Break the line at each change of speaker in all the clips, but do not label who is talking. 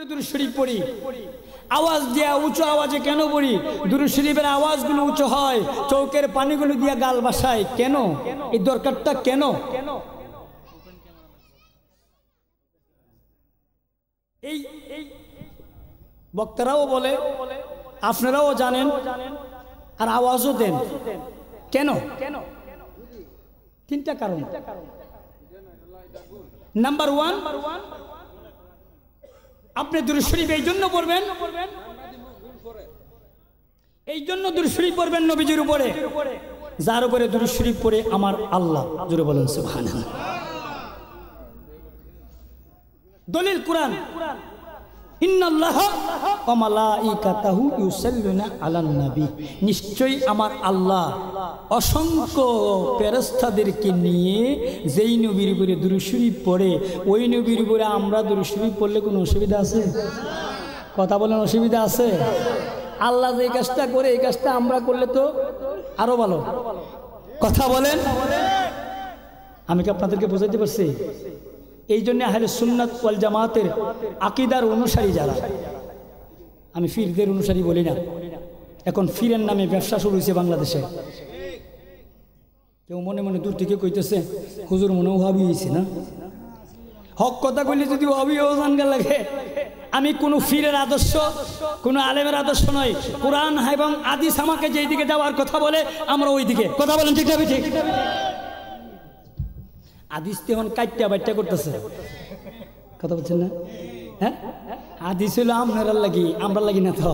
দুরূদ শরীফ পড়ি, আওয়াজ দিয়া উঁচু আওয়াজে কেন পড়ি? দুরূদ শরীফের আওয়াজগুলো উঁচু হয়, চৌকের পানিগুলো দিয়া গাল বাসায় কেন? এই দরকারটা কেন? এই বক্তারাও বলে, আপনারাও জানেন, আর আওয়াজও দেন কেন? তিনটা কারণ। নাম্বার ওয়ান, আপনি দুরূদ শরীফ এই জন্য পড়বেন, এই জন্য দুরূদ শরীফ পড়বেন নবীজির উপরে, যার উপরে দুরূদ শরীফ পড়ে আমার আল্লাহ, জোরে বলেন সুবহানাল্লাহ। দলিল কুরআন, ইন্নাল্লাহা ওয়া মালাইকাতাহু ইউসাল্লুনা আলান নবী, নিশ্চয়ই আমার আল্লাহ অসংখ্য ফেরেশতাদেরকে নিয়ে যেই নবীর উপরে দুরূদ শরীফ পড়ে, ওই নবীর উপরে আমরা দুরূদ শরীফ পড়লে কোনো অসুবিধা আছে? কথা বলেন, অসুবিধা আছে? আল্লাহ যে কাজটা করে এই কাজটা আমরা করলে তো আরো ভালো। কথা বলেন, আমি কি আপনাদেরকে বোঝাতে পারছি? এই জন্য আহলে সুন্নাত ওয়াল জামাতের আকীদার অনুসারী যারা, আমি ফিরদের অনুসারী বলি না, এখন ফিরের নামে ব্যবসা শুরু হয়েছে বাংলাদেশে। কেউ মনে মনে দূর থেকে কইতেছে হুজুর মনে ওয়াহাবি হয়েছে না? হক কথা কইলে যদি ওয়াহাবি জানগা লাগে। আমি কোনো ফিরের আদর্শ, কোনো আলেমের আদর্শ নয়। কোরআন এবং হাদিস আমাকে যেই দিকে যাওয়ার কথা বলে আমরা ওই দিকে। কথা বলেন ঠিক না? ঠিক। হাদিস তখন কাইটা বাইটা করতেছে, কথা বলছেন না? হ্যাঁ, হাদিস হলো আপনারা লাগি, আমরা লাগি না তো।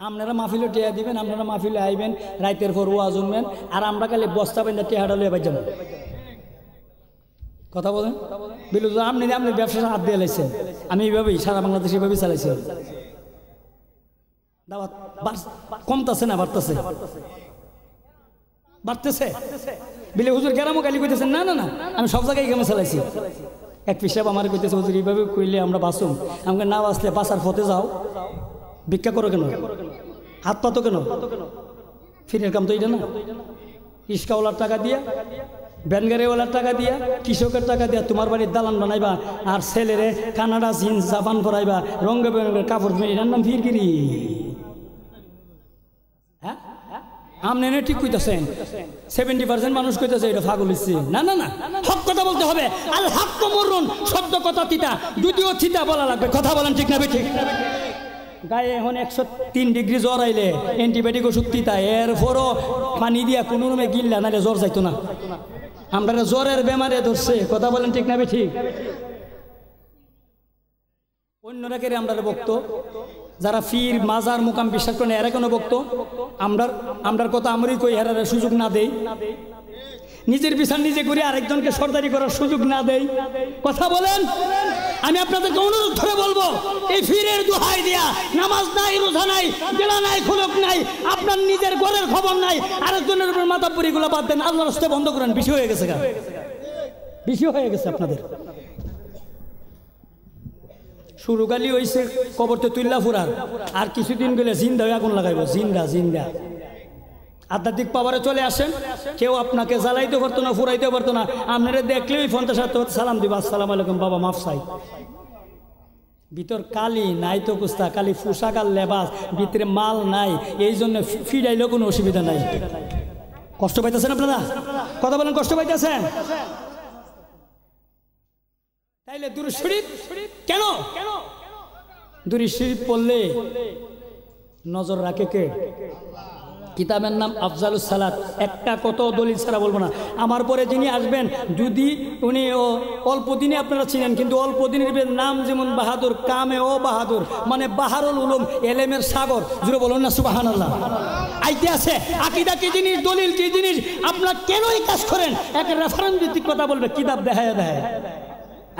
আপনারা মাহফিলে টেয়া দিবেন, আপনারা মাহফিলে আইবেন, রাইতের পর ওয়াজ শুনবেন, আর আমরা খালি বস্তা বাইন্দা টেহাটা লয়ে বাই যাবেন। কথা বলেন, বিলু আপনি ব্যবসা হাত দিয়ে লাইছেন, আমি এইভাবেই সারা বাংলাদেশ এইভাবেই চালাইছি। দাওয়াত কমতেছে না বাড়তেছে? বাড়তেছে। বিলে হুজুর গ্রামও গালি কইতেছেন, না না না আমি সব জায়গায় কেমন চালাইছি। এক পিসাব আমার কইতেছে হুজুর এইভাবে কইলে আমরা বাঁচুম। আমাকে না বাঁচলে বাঁচার পথে যাও, ভিক্ষা করো কেন, হাত পাতো কেন? ফিরের কাম তো এইটা না। রিস্কাওয়ালার টাকা দিয়া, ব্যানগাড়িওয়ালার টাকা দিয়া, কৃষকের টাকা দিয়া তোমার বাড়ির দালান বানাইবা, আর ছেলেরে কানাডা জিন্স জাপান পরাইবা, রঙে বেরঙের কাপড় কিনে, এটার নাম ফিরগিরি। হ্যাঁ, আপনি এনে ঠিক কইতেছেন। 70% মানুষ কইতেছে এটা পাগল হইছে। না না না, হক কথা বলতে হবে। আল হাক্কু মুররুন, শব্দ কথা তিতা, যদিও তিতা বলা লাগবে। কথা বলেন ঠিক না? ঠিক। গায়ে এখন 103 ডিগ্রি জ্বর আইলে অ্যান্টিবায়োটিক ওষুধ তিতা, এরপরও পানি দিয়া কোনো রুমে গিললা নাহলে জ্বর যাইতো না। আমরা জ্বরের বেমারে ধরছে। কথা বলেন ঠিক না? ঠিক। অন্যরা কেড়ে আমরা বক্ত, যারা ফির মাজার মুকাম বিশ্বাস করে এরা কেন বক্ত? আমরার কথা আমরাই কই, হেরার সুযোগ না দেই, নিজের বিচার নিজে করে আরেকজনকে সরদারি করার সুযোগ না দেই। কথা বলেন। আমি আপনাদেরকে অনুরোধ করে বলবো, এই ফিরের দোহাই দিয়া নামাজ নাই, রোজা নাই, জেলা নাই, খুলক নাই, আপনার নিজের ঘরের খবর নাই, আরেকজনের উপর মাথাপুরি গুলো বাদ দেন, আল্লাহর রাস্তায় বন্ধ করেন। বেশি হয়ে গেছে, বেশি হয়ে গেছে আপনাদের। শুরুকালি হয়েছে কবরতে তুল্লা ফুরার, আর কিছুদিন গেলে জিন্দা হয়ে আগুন লাগাইব। জিন্দা জিন্দা আধ্যাত্মিক পাওয়ারে চলে আসেন। কেউ আপনাকে জ্বালাইতে পারতো না, ফুরাইতে পারতো না। আপনারা দেখলেই 50 সালাম দিবা, আসসালামু আলাইকুম বাবা, মাফ চাই। ভিতর কালি নাই তো কুস্তা, কালি পোশাক আর লেবাস, ভিতরে মাল নাই। এই জন্য ফিরাইলেও কোনো অসুবিধা নাই। কষ্ট পাইতেছেন আপনারা? কথা বলেন, কষ্ট পাইতেছেন? তাইলে দুরূদ শরীফ কেন? দুরূদ শরীফ পড়লে নজর রাখে কে? কিতাবের নাম আফজালুস সালাত। একটা কত দলিল ছাড়া বলবো না। আমার পরে যিনি আসবেন, যদি উনি অল্প দিনে আপনারা চিনেন, কিন্তু অল্প দিনের নাম যেমন বাহাদুর, কামে ও বাহাদুর, মানে বাহারুল উলুম, এলেমের সাগর। জুড়ে বলুন না সুবহানাল্লাহ। আইতে আছে আকীদা কি জিনিস, দলিল কি জিনিস, আপনারা কেন এই কাজ করেন, একটা রেফারেন্স ভিত্তিক কথা বলবে, কিতাব দেখায় দেখায়।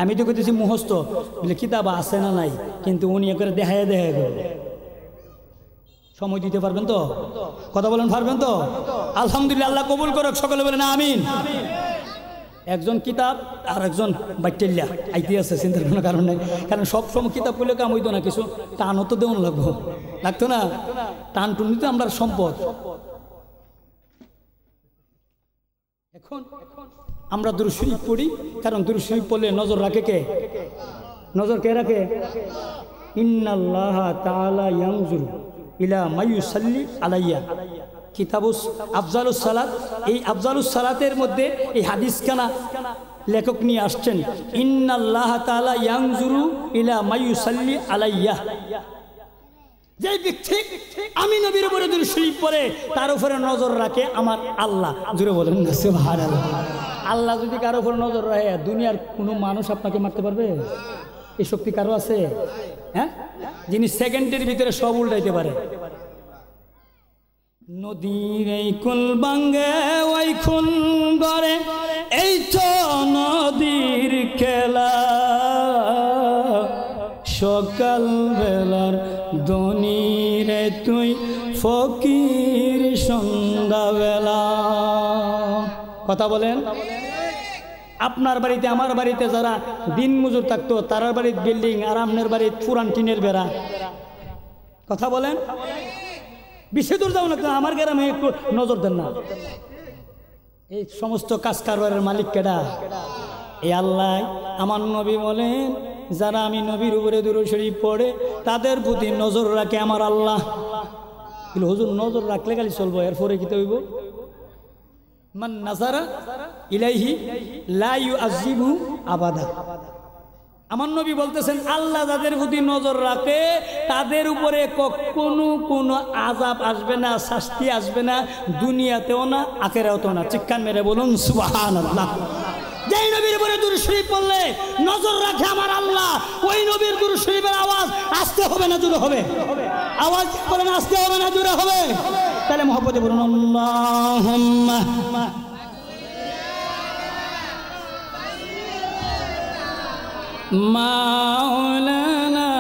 আমি তো কইতেছি মুখস্থ, বলে কিতাব আছে না নাই, কিন্তু উনি করে দেখায় দেখায় করবে। সময় দিতে পারবেন তো? কথা বলেন, পারবেন তো? আলহামদুলিল্লাহ, আল্লাহ কবুল করুক। সকলে বলেন আমিন। একজন কিতাব আর একজন বাইটেল্লা আইতে আছে, চিন্তার কোনো কারণ নেই। কারণ সব সময় কিতাব পড়লে কাম হইতো না, কিছু টানও তো দেওয়া লাগতো না। টান টুনি তো আমরা সম্পদ। এখন আমরা দুরূদ শরীফ পড়ি, কারণ দুরূদ শরীফ পড়লে নজর রাখে কে? নজর কে রাখে? ইন্নাল্লাহা তাআলা ইয়ানজুরু ইলা মাইয়ুসাল্লি আলাইয়া। কিতাবুস আফজালুস সালাত, এই আফজালুস সালাতের মধ্যে এই হাদিসখানা লেখক নিয়ে আসছেন, ইন্নাল্লাহা তাআলা ইয়ানজুরু ইলা মাইয়ুসাল্লি আলাইয়া। যে ব্যক্তি আমি নবীর উপরে দুরূদ শরীফ পড়ে তার উপরে নজর রাখে আমার আল্লাহ। জোরে বলেন না সুবহানাল্লাহ। আল্লাহ যদি কারো উপরে নজর রাখে, দুনিয়ার কোনো মানুষ আপনাকে মারতে পারবে? এই শক্তি কারো আছে? হ্যাঁ, যিনি সেকেন্ডের ভিতরে সব উল্টাইতে পারে। নদীর এই কুল ভাঙ্গে ওই খুন গড়ে, এই তো নদীর খেলা, সকাল বেলার ধনী রে তুই ফকির সন্ধ্যাবেলা। কথা বলেন। আপনার বাড়িতে আমার বাড়িতে যারা দিন মজুর থাকতো তারার বাড়ির বিল্ডিং আর আপনার বাড়ির পুরান টিনের বেড়া। কথা বলেন। বেশি দূর যাও না, আমার গ্রামে একটু নজর দেন না। এই সমস্ত কাজ কারবারের মালিক কেডা? এই আল্লাহ। আমার নবী বলেন, যারা আমি নবীর উপরে দুরূদ শরীফ পড়ে তাদের প্রতি নজর রাখে আমার আল্লাহ। হুজুর নজর রাখলে খালি চলবো, এরপরে কি হইব? মান নাজারা ইলাইহি লা ইউআযিবু আবাদা। আমার নবী বলতেছেন, আল্লাহ যাদের প্রতি নজর রাখে তাদের উপরে কখনো কোনো আযাব আসবে না, শাস্তি আসবে না, দুনিয়াতেও না আখিরাতেও না। চিৎকার মেরে বলুন সুবহানাল্লাহ। যেই নবীর উপরে দুরূদ শরীফ পড়লে নজর রাখে আমার আল্লাহ, ওই নবীর দুরূদ শরীফের আওয়াজ আসতে হবে না জোরে হবে? আওয়াজ বলেন, আসতে হবে না জোরে হবে? তাহলে মহব্বতে বলুন আল্লাহুম্মা মাওলানা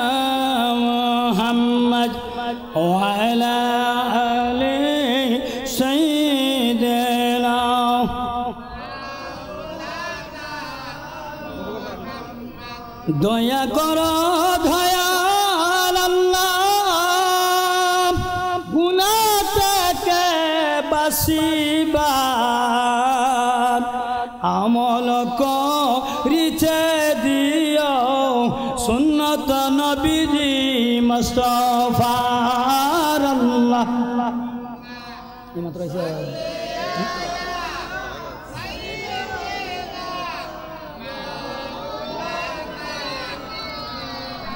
মুহাম্মদ ওয়া আলা আলি সাইয়্যিদিনা। দয়া করো দয়াল আল্লাহ, গুনাহ থেকে বাঁচিবার আমল করিতে দিও সুন্নত নবীজি মুস্তাফার। আল্লাহ এইমাত্র আছে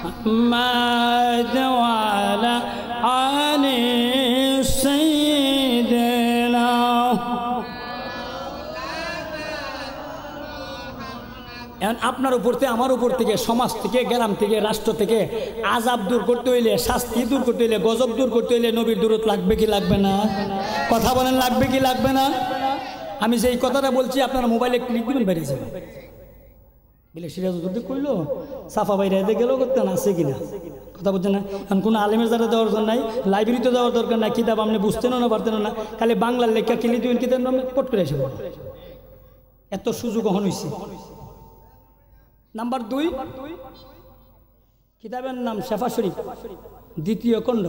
محمد وعلى آل سيدنا। এখন আপনার উপর থেকে আমার উপর থেকে সমাজ থেকে গ্রাম থেকে রাষ্ট্র থেকে আযাব দূর করতে হইলে, শাস্তি দূর করতে হইলে, গজব দূর করতে হইলে নবীর দুরূদ লাগবে কি লাগবে না? কথা বলেন, লাগবে কি লাগবে না? আমি যেই কথাটা বলছি আপনারা মোবাইলে ক্লিক দিবেন, বেরিয়ে যাবেন। বলে সিরাজউদ্দৌলা কইলো সাফা বাইরে গেল করতেন আছে কিনা? কথা বলছেন না? এখন কোনো আলেমের দ্বারা দেওয়ার জন্য নাই, লাইব্রেরিতে দেওয়ার দরকার নাই, কিতাব আপনি বুঝতেনও না পারতেন না, খালি বাংলার লেখা কিনে দিবেন, কিতাব পট করে এসে এত সুযোগ গ্রহণ হয়েছে। নাম্বার 2, কিতাবের নাম শেফা শরীফ, দ্বিতীয় খণ্ড।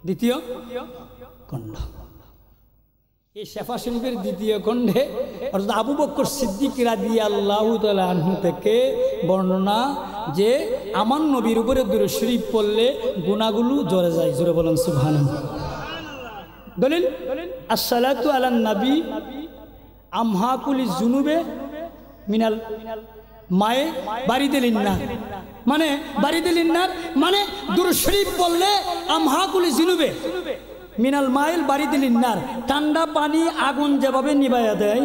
দ্বিতীয় খণ্ড। এই শেফা শরীফের দ্বিতীয় খণ্ডে অর্থাৎ আবু বকর সিদ্দিক রাদিয়াল্লাহু তাআলা আনহু থেকে বর্ণনা যে আমার নবীর উপরে দুরূদ শরীফ পড়লে গুনাহগুলো ঝরে যায়। জোরে বলেন সুবহানাল্লাহ। দলিল, আসসালাতু আলান নবী আমহাকুল যুনুবে মিনাল মায়ে বাড়িতে লিন্নার, মানে বাড়িতে লিন্নার মানে দুরূদ শরীফ পড়লে আমহাকুল যুনুবে মিনাল মাইল বাড়িতে লিন্নার, ঠান্ডা পানি আগুন যেভাবে নিভাইয়া দেয়,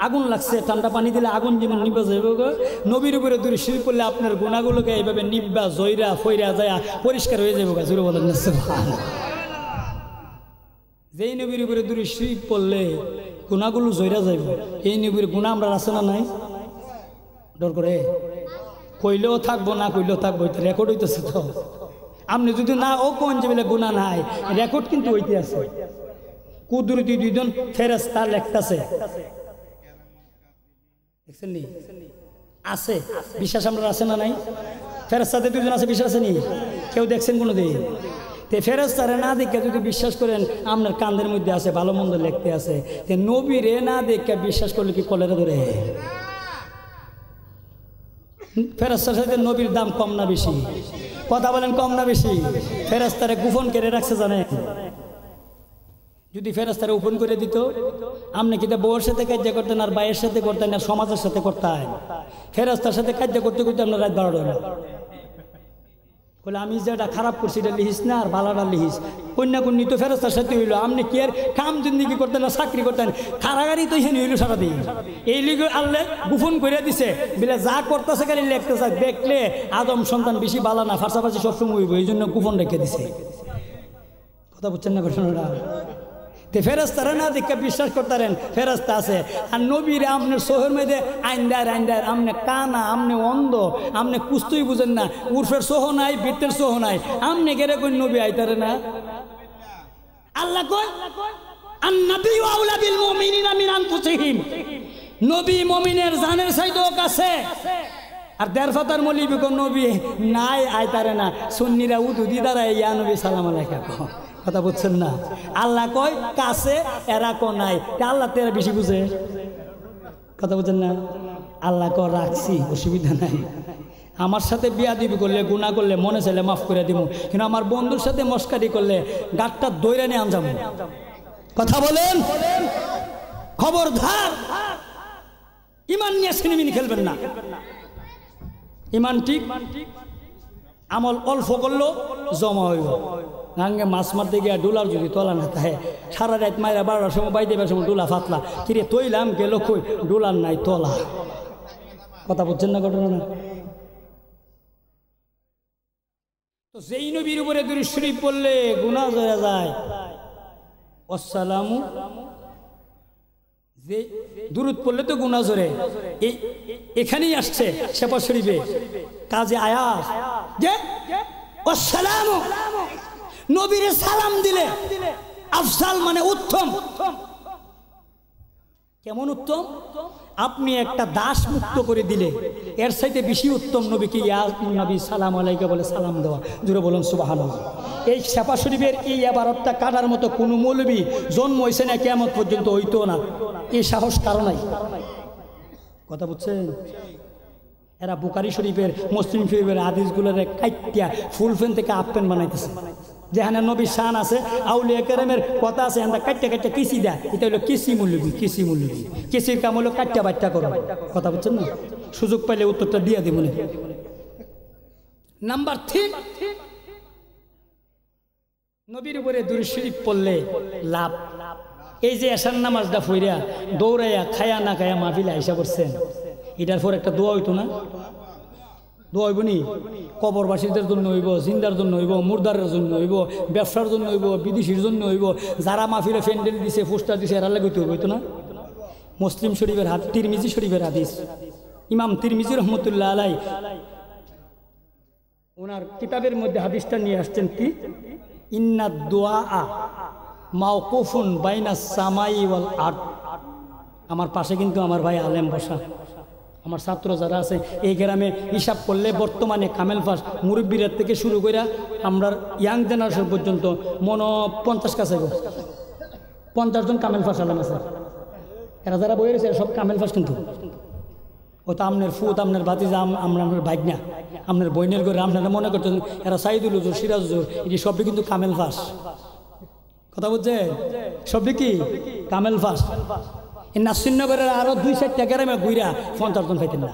আগুন লাগছে ঠান্ডা পানি দিলে আগুন যেমন নিভা যাবে, নবীর উপরে দুরূদ শরীফ পড়লে আপনার গুনাহগুলোকে এইভাবে নিভা জয়রা ফইরা যায় পরিষ্কার হয়ে যাবে। জোরে বলেন না সুবহানাল্লাহ। যেই নবীর উপরে দুরূদ শরীফ পড়লে গুনাহগুলো জয়রা যাবে, এই নবীর গুনাহ আমরা আছে না নাই? ডর করে কইলেও থাকবো, না কইলেও থাকবো, এটা রেকর্ড হইতেছে তো। আপনি যদি না ও কোন যে বলে গুনাহ নাই, রেকর্ড কিন্তু হইতে আছে। কুদরতি দুইজন ফেরেশতা লেখতাছে, দেখছেন নি? আছে বিশ্বাস আমরা আছে না নাই? ফেরেশতাদের দুইজন আছে, বিশ্বাস আছে নি? কেউ দেখছেন কোনোদিন? তে ফেরেশতারে না দেখে যদি বিশ্বাস করেন আপনার কান্দের মধ্যে আছে, ভালো মন্দ লিখতে আছে, তে নবীরে না দেখে বিশ্বাস করলে কি কলেরা ধরে? ফেরেশতার সাথে নবীর দাম কম না বেশি? কথা বলেন, কম না বেশি? ফেরেশতারে গোপন করে রাখছে জানেন? যদি ফেরেশতারে ওপেন করে দিত, আপনি কিন্তু বউয়ের সাথে কাজ করতেন, আর ভাইয়ের সাথে করতেন, আর সমাজের সাথে করতেন। ফেরেশতার সাথে কাজ করতে করতে আপনার রাত 12টা হলো। বলে আমি যেটা খারাপ করছি এটা লিখিস না, আর ভালোটা লিখিস। কন্যা কন্যা তো ফেরেশতার সাথে হইলো, আপনি কি আর কাম জিন্দিগি করতেন না চাকরি করতেন? কারাগারি তো এখানে হইলো সারাদিন। এই লিগে আল্লাহ গোপন করে দিছে, বলে যা করতেছে খালি লিখতেছে, দেখলে আদম সন্তান বেশি ভালো না, ফাঁসাফাঁসি সবসময় হইব, এই জন্য গোপন রেখে দিছে। কথা বুঝছেন না ঘটনাটা? তে ফেরেশতারা না দেখে বিশ্বাস করতেন ফেরেশতা আছে, আর নবীরে আপনার শহর মধ্যে আইন্দার আইন্দার, আপনি কানা, আপনি অন্ধ, আপনি কুস্তুই বুঝেন না, উর্ফের সোহ নাই, বৃত্তের সোহ নাই, আপনি গেলে কোন নবী আইতারে না? আল্লাহ কয় আন-নাবিয়্যু আউলা বিল মুমিনিনা মিন আনফুসিহিম, নবী মুমিনের জানের চাইতেও কাছে। আর দেড় ফাতার মলিবি কোন নবী নাই আইতারে না, সুন্নিরা উদুদি দ্বারা ইয়া নবী সালাম আলাইকা। কথা বুঝছেন না? আল্লাহ কয় কাছে, এরা কো নাই, আল্লাহ তেরা বেশি বুঝে। কথা বুঝছেন না? আল্লাহ কয় রাখছি, অসুবিধা নাই। আমার সাথে বিয়াদবি করলে, গুনাহ করলে মনে চাইলে মাফ করে দিব, কিন্তু আমার বন্ধুর সাথে মস্কারি করলে গাঁটটা দইরা নিয়ে আনজাম। কথা বলেন, খবরদার ইমান নিয়ে সিনেমিনি খেলবেন না। ইমান ঠিক, আমল অল্প করলো জমা হইব। গাঙ্গে মাছ মারতে গিয়ে ডোলার যদি তোলা না থাকে, সারা রাত মায়েরা 12টার সময় বাইতে দেবার সময় ডোলা ফাতলা, কিরে তৈলাম গেল কই, ডোলার নাই তোলা। কথা বুঝছেন না ঘটনা? না তো যেই নবীর উপরে দুরূদ শরীফ পড়লে গুনাহ হয়ে যায়। আসসালামু, যে দুরূদ পড়লে তো গুনাহ ঝরে, এখানেই আসছে শেফা শরীফে কাজে আয়াত যে আসসালামু, নবীরে সালাম দিলে আফজাল মানে উত্তম। কেমন উত্তম? আপনি একটা দাস মুক্ত করে দিলে এর চাইতে বেশি উত্তম নবীকে ইয়া নবী সালাম আলাইকা বলে সালাম দেওয়া। জুড়ে বলুন সুবহানাল্লাহ। এই শেফা শরীফের এই ইবারতটা কাটার মতো কোনো মৌলবী জন্ম হয়েছে না, কিয়ামত পর্যন্ত হইতো না, এই সাহস কারো নাই। কথা বুঝছেন? এরা বুখারী শরীফের, মুসলিম শরীফের হাদিসগুলোর কাইট্টা ফুল ফেন থেকে হাফ প্যান্ট বানাইতেছে। যেখানে নবীর শান আছে, আউলিয়া কেরামের কথা আছে, আমরা কাট্টা কাট্টা কিসি দেয়, এটা হলো কিসি মূল্যবী। কিসি মূল্যবী, কিসির কাম হলো কাট্টা বাট্টা করো। কথা বুঝছেন না? সুযোগ পাইলে উত্তরটা দিয়ে দেব। নাম্বার 3, নবীর উপরে দুরূদ শরীফ পড়লে লাভ। এই যে এশার নামাজটা পড়িয়া দৌড়াইয়া খায়া না খায়া মাহফিলে আইসা করছেন, এটার পর একটা দোয়া হইতো না? দোয়া হইব নি? কবরবাসীদের জন্য হইব, জিন্দার জন্য হইব, মুর্দারের জন্য হইব, ব্যবসার জন্য হইব, বিদেশির জন্য হইব, যারা মাহফিলে ফ্যান্ডেল দিছে, পোস্টার দিছে, এরা লাগে হইতো না? মুসলিম শরীফের হাদিস, তিরমিজি শরীফের হাদিস, ইমাম তিরমিজি রহমতুল্লাহ আলাই ওনার কিতাবের মধ্যে হাদিসটা নিয়ে আসছেন কি, ইন্না দুআ মাওকুফুন বাইনাস সামাই ওয়াল আরদ। আমার পাশে কিন্তু আমার ভাই আলেম বসা, আমার ছাত্র যারা আছে এই গ্রামে হিসাব করলে বর্তমানে কামেল পাস মুরব্বীরা থেকে শুরু করে আমরা ইয়াং জেনারেশন পর্যন্ত 50 কাছে 50 জন কামেল পাস আলেম আছে। এরা যারা বই রয়েছে সব কামেল পাস, কিন্তু ও তো আপনার ফুত, আপনার ভাতিজা, আপনার ভাগনা, আপনার বইনের ঘরে আপনারা মনে করতেন এরা সাইদুল হুজুর, সিরাজ হুজুর, এটি সবই কিন্তু কামেল পাস। কথা বুঝছেন? সবই কি কামেল পাস। এই নাসিরনগরের আরো 2-4টা গ্রামে ঘুরা 50 জন পাইতেন না।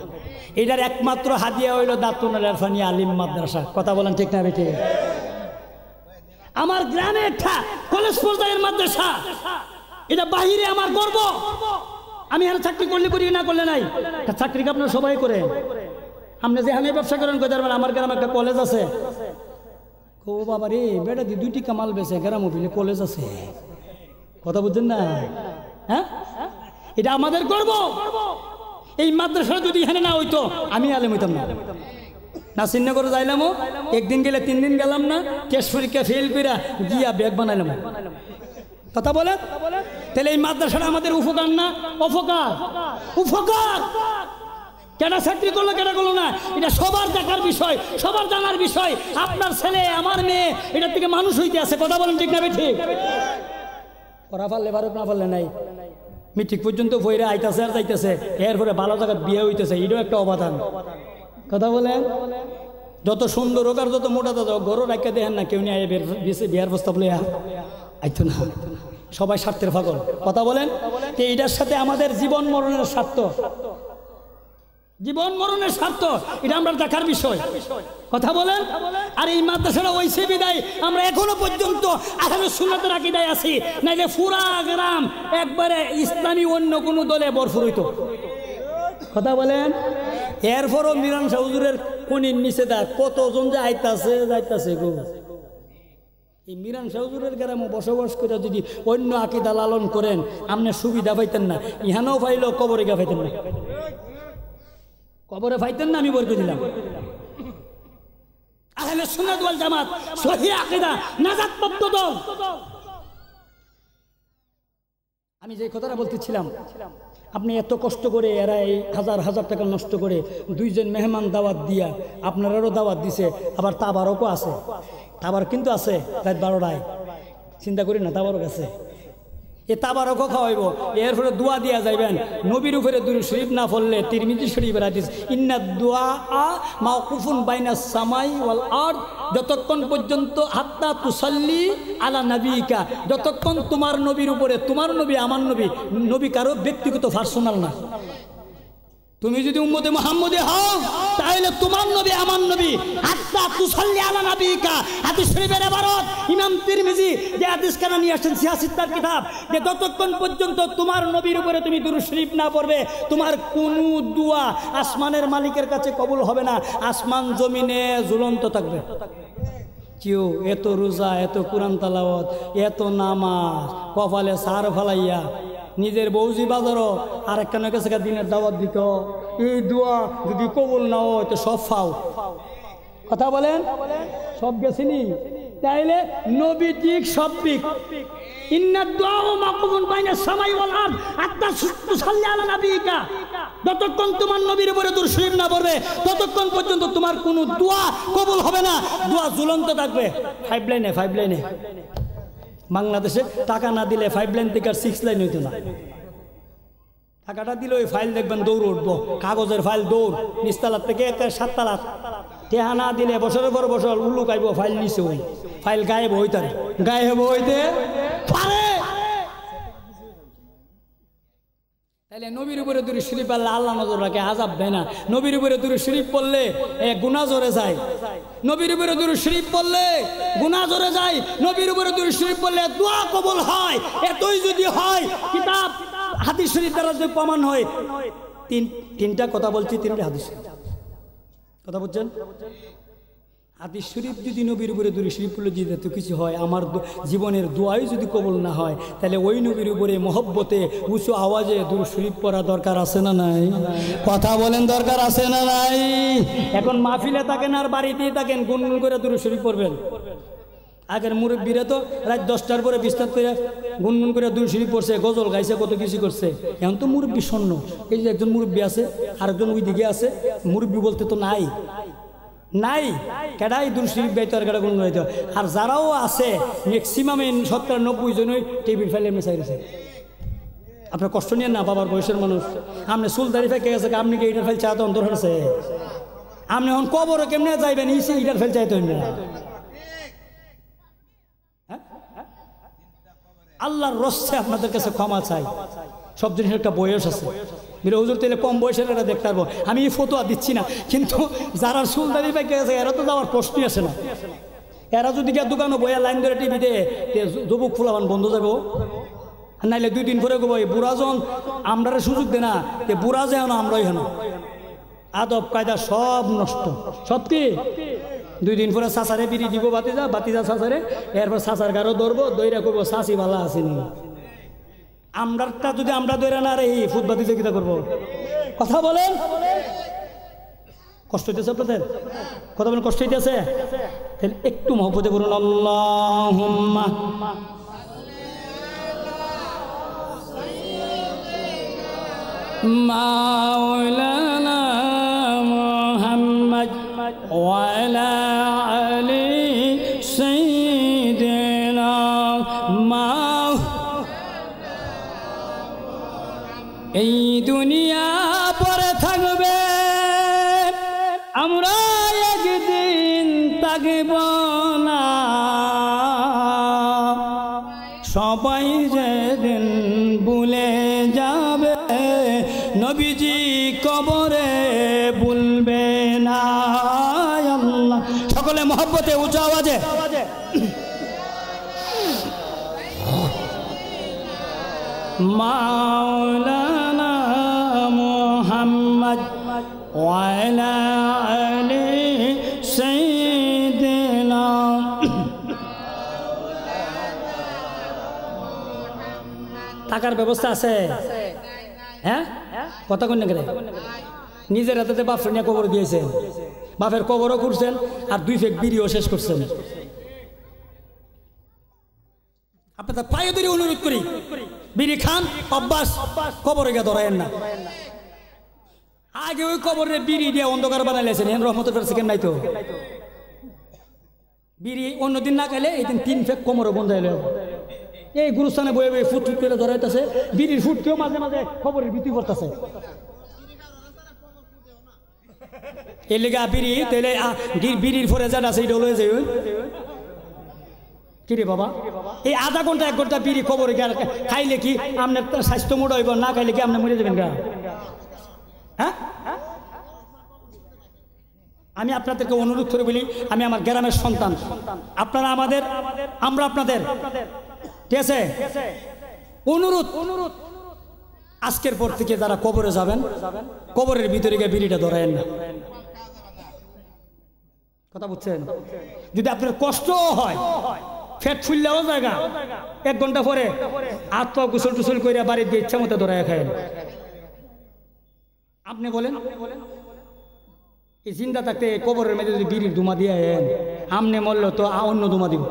এটার একমাত্র হাদিয়া হইল দাতুনুল ইরফানি আলিম মাদ্রাসা। কথা বলেন ঠিক না বেঠিক? আমার গ্রামে একটা কলেজ পর্যায়ের মাদ্রাসা, এটা বাহিরে আমার গর্ব। আমি এখানে চাকরি করলে করি, না করলে নাই। চাকরি আপনারা সবাই করে, আপনি যেখানে ব্যবসা করেন কোথায়, আমার গ্রামে একটা কলেজ আছে। ও বাবা রে, বেটা দি 2টি কামাল বেছে গ্রাম অফিলে কলেজ আছে। কথা বুঝছেন না? হ্যাঁ, এটা আমাদের গর্ব। এই মাদ্রাসা যদি এখানে না হইতো আমি আলেম হইতাম না। নাসিরনগরে যাইলামও, একদিন গেলে 3 দিন গেলাম না, টেস্ট পরীক্ষা ফেল করে গিয়া ব্যাগ বানাইলাম। কথা বলে তাহলে এই মাদ্রাসাটা আমাদের উপকার না অপকার? উপকার। কেন চাকরি করলো কেন করলো না, এটা সবার দেখার বিষয়, সবার জানার বিষয়। আপনার ছেলে, আমার মেয়ে, এটার থেকে মানুষ হইতে আছে। কথা বলেন ঠিক না ঠিক? পড়া পারলে ভারত না পারলে নাই। মেট্রিক পর্যন্ত বইরা আইতাছে আর যাইতেছে, এরপরে ভালো জায়গায় বিয়ে হইতেছে, এটাও একটা অবদান। কথা বলেন, যত সুন্দর হোক আর যত মোটা দাদা গরু রাখা দেখেন না, কেউ নিয়ে বিয়ার প্রস্তাব লইয়া আইতো না, সবাই স্বার্থের পাগল। কথা বলেন, এইটার সাথে আমাদের জীবন মরণের স্বার্থ, জীবন মরণের স্বার্থ, এটা আমরা দেখার বিষয়। কথা বলেন, আর এই মাদ্রাসাটা ওইসে বিদায় আমরা এখনো পর্যন্ত আহলে সুন্নাতের আকীদায় আছি, নাইলে পুরা গ্রাম একবারে ইসলামী অন্য কোনো দলে ভরপুর হইতো। কথা বলেন, এরপরও মিরান শাহ হুজুরের কোনির নিচে দেখ কতজন যে আইতাছে যাইতাছে গো। এই মিরান শাহ হুজুরের গ্রামে বসবাস করে যদি অন্য আকীদা লালন করেন আপনি সুবিধা পাইতেন না, ইহানেও পাইলেও কবরে গা পাইতেন না, কবরে পাইতেন না। আমি বলতে দিলাম আহলে সুন্নাত ওয়াল জামাত সহিহ আকীদা নাজাত প্রাপ্ত দল। আমি যে কথাটা বলতেছিলাম, আপনি এত কষ্ট করে এরা এই হাজার হাজার টাকা নষ্ট করে দুইজন মেহমান দাওয়াত দিয়া আপনারারও দাওয়াত দিছে, আবার তাবারকও আছে, তাবার কিন্তু আছে রাত 12টায়, চিন্তা করি না তাবারক আছে, এ তাবারকও খাওয়াইব। এরপরে দোয়া দিয়া যাইবেন, নবীর উপরে দুরূদ শরীফ না পড়লে তিরমিজি শরীফের হাদিস ইন্না দুআ মাওকুফুন বাইনাস সামাই ওয়াল আরদ, যতক্ষণ পর্যন্ত হাত্তা তুসাল্লি আলা নবিকা, যতক্ষণ তোমার নবীর উপরে, তোমার নবী আমার নবী, নবী কারো ব্যক্তিগত পার্সোনাল না। তুমি যদি উম্মতে মুহাম্মদে হও তাহলে তোমার নবী আমার নবী, হাত্তা তুসাল্লি আলা নবিকা। হাদিস শরীফের ইবারত ইমাম তিরমিজি যে হাদিস কানা নিয়ে আসেন সিয়াসিত্তার কিতাব, যে যতক্ষণ পর্যন্ত তোমার নবীর উপরে তুমি দুরূদ শরীফ না পড়বে তোমার কোনো দোয়া আসমানের মালিকের কাছে কবুল হবে না, আসমান জমিনে ঝুলন্ত থাকবে। কেউ এত রোজা, এত কোরআন তেলাওয়াত, এত নামাজ, কপালে সার ফালাইয়া নিজের বউজি বাজারও আর একটা কাছে দিনের দাওয়াত দিত, এই দোয়া যদি কবুল না হয় তো সব ফাও। কথা বলেন, সব গেছিনি তাইলে নবী ঠিক সব ঠিক। ইন্না দুআ মাকবুলুন বাইনাস সামাই ওয়াল আরদ হাত্তা তুসাল্লি আলা নবিকা, যতক্ষণ তোমার নবীর উপরে দুরূদ শরীফ না পড়বে ততক্ষণ পর্যন্ত তোমার কোনো দোয়া কবুল হবে না, দোয়া ঝুলন্ত থাকবে। ফাইভ লাইনে বাংলাদেশে টাকা না দিলে 5 লাইন থেকে 6 লাইন হইতো না। টাকাটা দিলে ওই ফাইল দেখবেন দৌড় উঠবো, কাগজের ফাইল দৌড়, নিচতলার থেকে 7 তলা। টেহা না দিলে বছরের পর বছর উল্লুক আইব, ফাইল নিচে ওই ফাইল গায়েব হইতারে, গায়েব হইতে পারে। তাইলে নবীর উপরে দুরূদ শরীফ পড়লে আল্লাহ নজর রাখে, আযাব দেয় না। নবীর উপরে দুরূদ শরীফ পড়লে গুনাহ ঝরে যায়, নবীর উপরে দুরূদ শরীফ পড়লে গুনাহ ঝরে যায়, নবীর উপরে দুরূদ শরীফ পড়লে দোয়া কবুল হয়। এতই যদি হয়, কিতাব হাদিস শরীফ দ্বারা যদি প্রমাণ হয়, তিনটা কথা বলছি, তিনটা হাদিস কথা বলছেন। হাদিস শরীফ যদি নবীর উপরে দুরূদ শরীফ পড়লে যদি এত কিছু হয়, আমার জীবনের দোয়াই যদি কবুল না হয়, তাহলে ওই নবীর উপরে মহব্বতে উঁচু আওয়াজে দুরূদ শরীফ পড়া দরকার আছে না নাই? কথা বলেন, দরকার আছে না নাই? এখন মাহফিলে থাকেন আর বাড়িতেই থাকেন, গুনগুন করে দুরূদ শরীফ পড়বেন। আগের মুরব্বীরা তো রাত 10টার পরে বিস্তার করে গুনগুন করে দুরূদ শরীফ পড়ছে, গজল গাইছে, কত কিছু করছে। এখন তো মুরব্বী শূন্য। এই যে একজন মুরব্বী আছে, আরেকজন ওই দিকে আছে, মুরব্বী বলতে তো নাই নাই কেডাই দুরূদ শরীফ গাইতে আর কেডা গুনগুন গাইতে। আর যারাও আছে ম্যাক্সিমাম 70-90 জনই টেবিল ফাইলে এমনি চাইছে। আপনার কষ্ট নিয়ে না, বাবার বয়সের মানুষ, আপনি সুলতানি ফেঁকে গেছে, আপনি কি ইটার ফাইল চাইতে অন্তর হচ্ছে? আপনি এখন কবরে কেমনে যাইবেন? ইটার ফাইল চাইতে হইবে না। আল্লাহর রস্তে আপনাদের কাছে ক্ষমা চাই। সব জিনিসের একটা বয়স আছে। বলে হুজুর তাহলে কম বয়সের এরা দেখতে পারবো, আমি এই ফতোয়া দিচ্ছি না, কিন্তু যারা সুলতানি পাইকে গেছে এরা তো যাওয়ার প্রশ্নই আসে না। এরা যদি গিয়ে দোকানে বইয়া লাইন ধরে টিভিতে যুবক ফুলাবান বন্ধ যাবো, নাইলে 2 দিন পরে গো বুড়া জন আমরা সুযোগ দে না, বুড়া যায় না, আমরাই হেন আদব কায়দা সব নষ্ট। সব কি 2 দিন পরে চাচারে বিড়ি দিব, বাতিজা চাচারে, এরপর চাচার গারো ধরবো, দইরা করবো চাচি ভালো আসেনি। আমরাটা যদি আমরা দইরা না রে ফুটবাতি যে কিতা করবো? কথা বলেন, কষ্ট হইতেছে আপনাদের? কথা বলেন, কষ্ট হইতেছে? তাহলে একটু মহব্বতে বলুন আল্লাহুম্মা মাওলানা মুহাম্মদ ওয়া আলা আলি সাইয়্যিদিনা এই দুনিয়া পরে থাকবে, থাকব না, সবাই যেদিন ভুলে যাবে, নবীজি কবরে ভুলবে না। আল্লাহ, সকলে মহব্বতে উঁচু আওয়াজে মাওলানা মুহাম্মদ ওয়া আলা আলি সাইয়্যিদিনা। টাকার ব্যবস্থা আছে? হ্যাঁ, কথা কোন গেলে নিজের হাতে বাপ নিয়ে কবর দিয়েছেন, বাপের কবরও করছেন আর 2 ফেক বিড়িও শেষ করছেন। আপনাদের পায়ে ধরে অনুরোধ করি, বিড়ি খান, অভ্যাস, কবরে গিয়ে ধরায়েন না। আগে ওই কবরে বিড়ি দিয়ে অন্ধকার বানাইলেছেন, এন রহমতের সেকেন্ড নাই তো। বিড়ি অন্যদিন না খাইলে এই দিন 3 ফেক কোমরে বন্ধ হইল। এই গুরুস্থানে বয়ে বয়ে ফুট ফুট করে ধরাইতেছে, বিড়ির ফুটকেও মাঝে মাঝে খবরের ভীতি করতেছে। এর লেগে বিড়ি তাহলে বিড়ির ফরে যান আছে এটা লয়ে যাই কিরে বাবা, এই আধা ঘন্টা 1 ঘন্টা বিড়ি খবরে খাইলে কি আপনার স্বাস্থ্য মোটা হইব, না খাইলে কি আপনি মরে যাবেন গা? হ্যাঁ, আমি আপনাদেরকে অনুরোধ করে বলি, আমি আমার গ্রামের সন্তান, আপনারা আমাদের, আমরা আপনাদের, ঠিক আছে? অনুরোধ, আজকের পর থেকে যারা কবরে যাবেন, কবরের ভিতরে গিয়ে বিড়িটা ধরায়েন না। কথা বুঝছেন? যদি আপনার কষ্ট হয়, ফেট ফুললেও জায়গা 1 ঘন্টা পরে আত্ম গোসল টুসল করে বাড়ির দিয়ে ইচ্ছা মতো ধরায় খায়। আপনি বলেন, এই চিন্তা থাকতে কবরের মধ্যে যদি বিড়ির ধুমা দিয়ে আমনে মরল তো অন্য ধুমা দিব।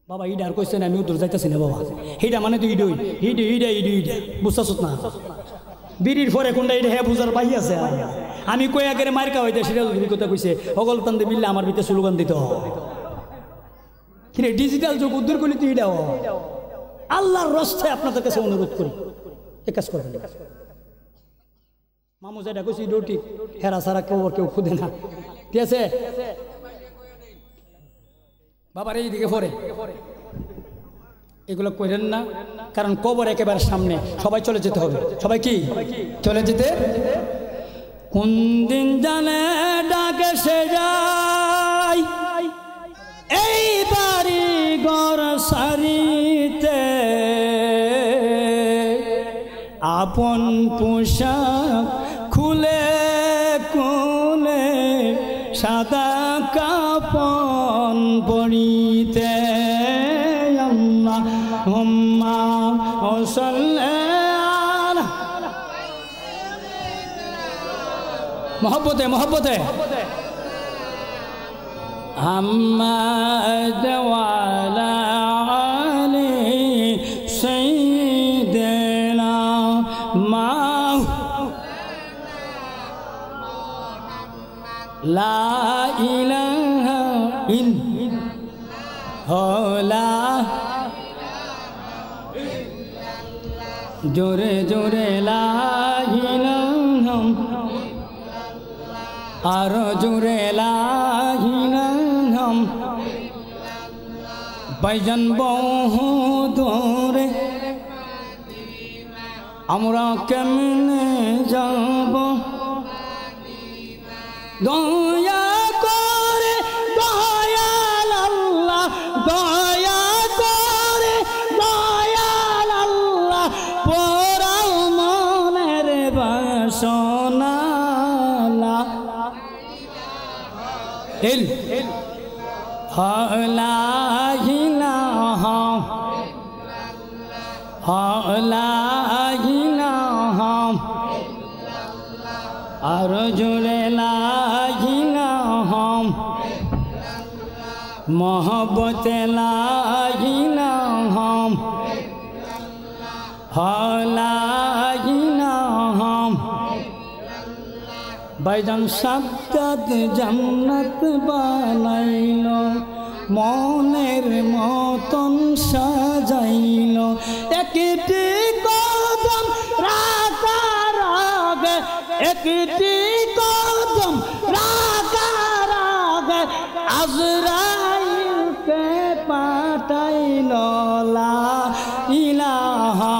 বাবা ইডা আর কইছে না, আমি উত্তর যাইতেছি না বাবা, হিডা মানে তো ইডই হিডি হিডা ইডি ইডা বুঝছস না? বিড়ির পরে কোনটা এটা হ্যাঁ বুঝার পাই আছে। আমি কই আগে মার্কা হইতে সেটা কথা কইছে, সকল তান্দে বিল্লা আমার ভিতরে স্লোগান দিত কিরে ডিজিটাল যুগ উদ্ধার করলি তুই ইডাও। আল্লাহর রাস্তায় আপনাদের কাছে অনুরোধ করি, এক কাজ করবেন। মামু যেটা কইছি ডোটি হেরা সারা কেউ খুদে না, ঠিক আছে? বাবার এইদিকে পরে এগুলো করেন না, কারণ কবর একেবারে সামনে, সবাই চলে যেতে হবে। সবাই কি চলে যেতে? কোন দিন জানে ডাকে সে যাই, এই বাড়ি ঘর সারিতে আপন পোশাক খুলে খুলে সাদা কাপন পরিতে। আল্লাহুম্মা সাল্লি আলা মহব্বতে মুহাম্মাদ ওয়া আলা আলি সাইয়্যিদিনা লা ইলাহা ইল্লাল্লাহ, জোরে জোরে লা ইলাহা, আর জোরে লা ইলাহা। ভাইজান বহু দূরে আমরা কেমনে যাব, দয়া করে দয়াল আল্লাহ, দয়া করে দয়াল আল্লাহ, পোড়াও মনের বাসনা। লা ইলাহা আর জোরে লা ইলাহা, মহব্বতে লা ইলাহা, লা ইলাহা। ভাইজান সাবদাত জান্নাত বানাইল, মনের মতন সাজাইল, একটি কদম রাখার আগে, একটি কদম রাখার আজরাইলকে পাঠাইল লা ইলাহা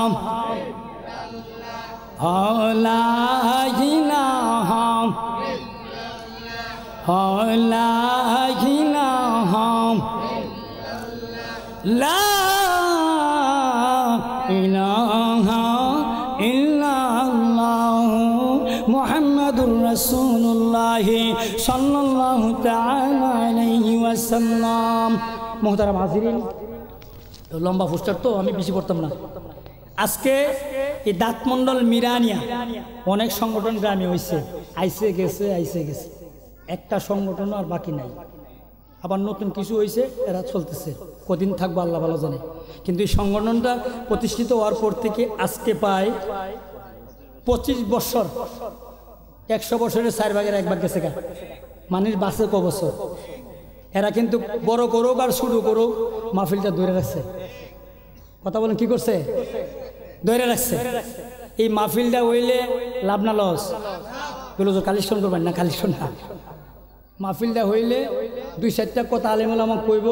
লা ইলাহা লা ইলাহা লা ইলাহা ইল্লাল্লাহ মুহাম্মাদুর রাসূলুল্লাহ সাল্লাল্লাহু তাআলা আলাইহি ওয়াসাল্লাম। মুহতারাম হাজিরিন, লম্বা পোস্টার তো আমি বেশি করতাম না। আজকে এই দাঁতমন্ডল মিরানিয়া অনেক সংগঠন গ্রামে হয়েছে, আইসে গেছে একটা সংগঠনও আর বাকি নাই। আবার নতুন কিছু হয়েছে, এরা চলতেছে, কদিন থাকবো আল্লাহ ভালো জানে। কিন্তু এই সংগঠনটা প্রতিষ্ঠিত হওয়ার পর থেকে আজকে প্রায় 25 বছর, 100 বছরের 4 ভাগের 1 ভাগ গেছে গা, মানুষ বাঁচে ক বছর। এরা কিন্তু বড় করুক আর শুরু করুক মাহফিলটা ধরে রাখছে। কথা বলেন, কি করছে? ধরে রাখছে। এই মাহফিলটা হইলে লাভ না লস? বলো যে কালেকশন করবেন না, কালেকশন না। মাহফিলটা হইলে 2-4টা কথা আলেমুল আমাক কইব,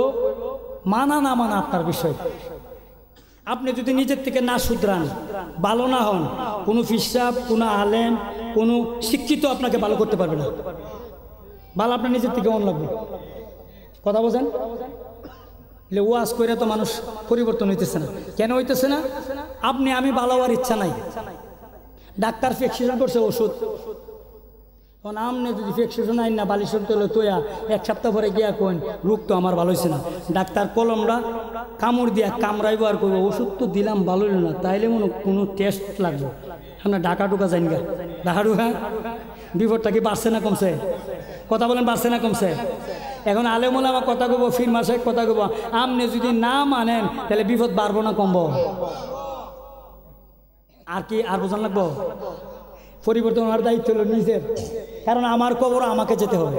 মানা না মানা আপনার বিষয়। আপনি যদি নিজের থেকে না শুধরান, ভালো না হন, কোনো ফিসাব, কোনো আলেম, কোনো শিক্ষিত আপনাকে ভালো করতে পারবে না। ভালো আপনার নিজের থেকে মন লাগবে। কথা বোঝেন? ওয়াজ করে তো মানুষ পরিবর্তন হইতেছে না। কেন হইতেছে না? আপনি আমি ভালো হওয়ার ইচ্ছা নাই। ডাক্তার প্রেসক্রিপশন করছে ওষুধ, তখন আমনে যদি প্রেসক্রিপশন আইন না বালিশন তোলে তোয়া 1 সপ্তাহ পরে গিয়া কোন রোগ তো আমার ভালো হয়েছে না, ডাক্তার কলমরা কামড় দিয়া কামড়াইব আর করবো, ওষুধ তো দিলাম ভালো হইল না, তাইলে মনে কোনো টেস্ট লাগবে। আমরা ঢাকা ঢুকা যাইন গা, ঢাকা ঢুকা। বিপদটা কি বাড়ছে না কমছে? কথা বলেন, বাড়ছে না কমছে? এখন আলেমুল আমার কথা কব, ফির মাসে কথা কব, আপনি যদি না মানেন তাহলে বিপদ বাড়বো না কমব? আর কি আর বোঝান লাগবো? পরিবর্তন হওয়ার দায়িত্ব হলো নিজের, কারণ আমার কবর আমাকে যেতে হবে।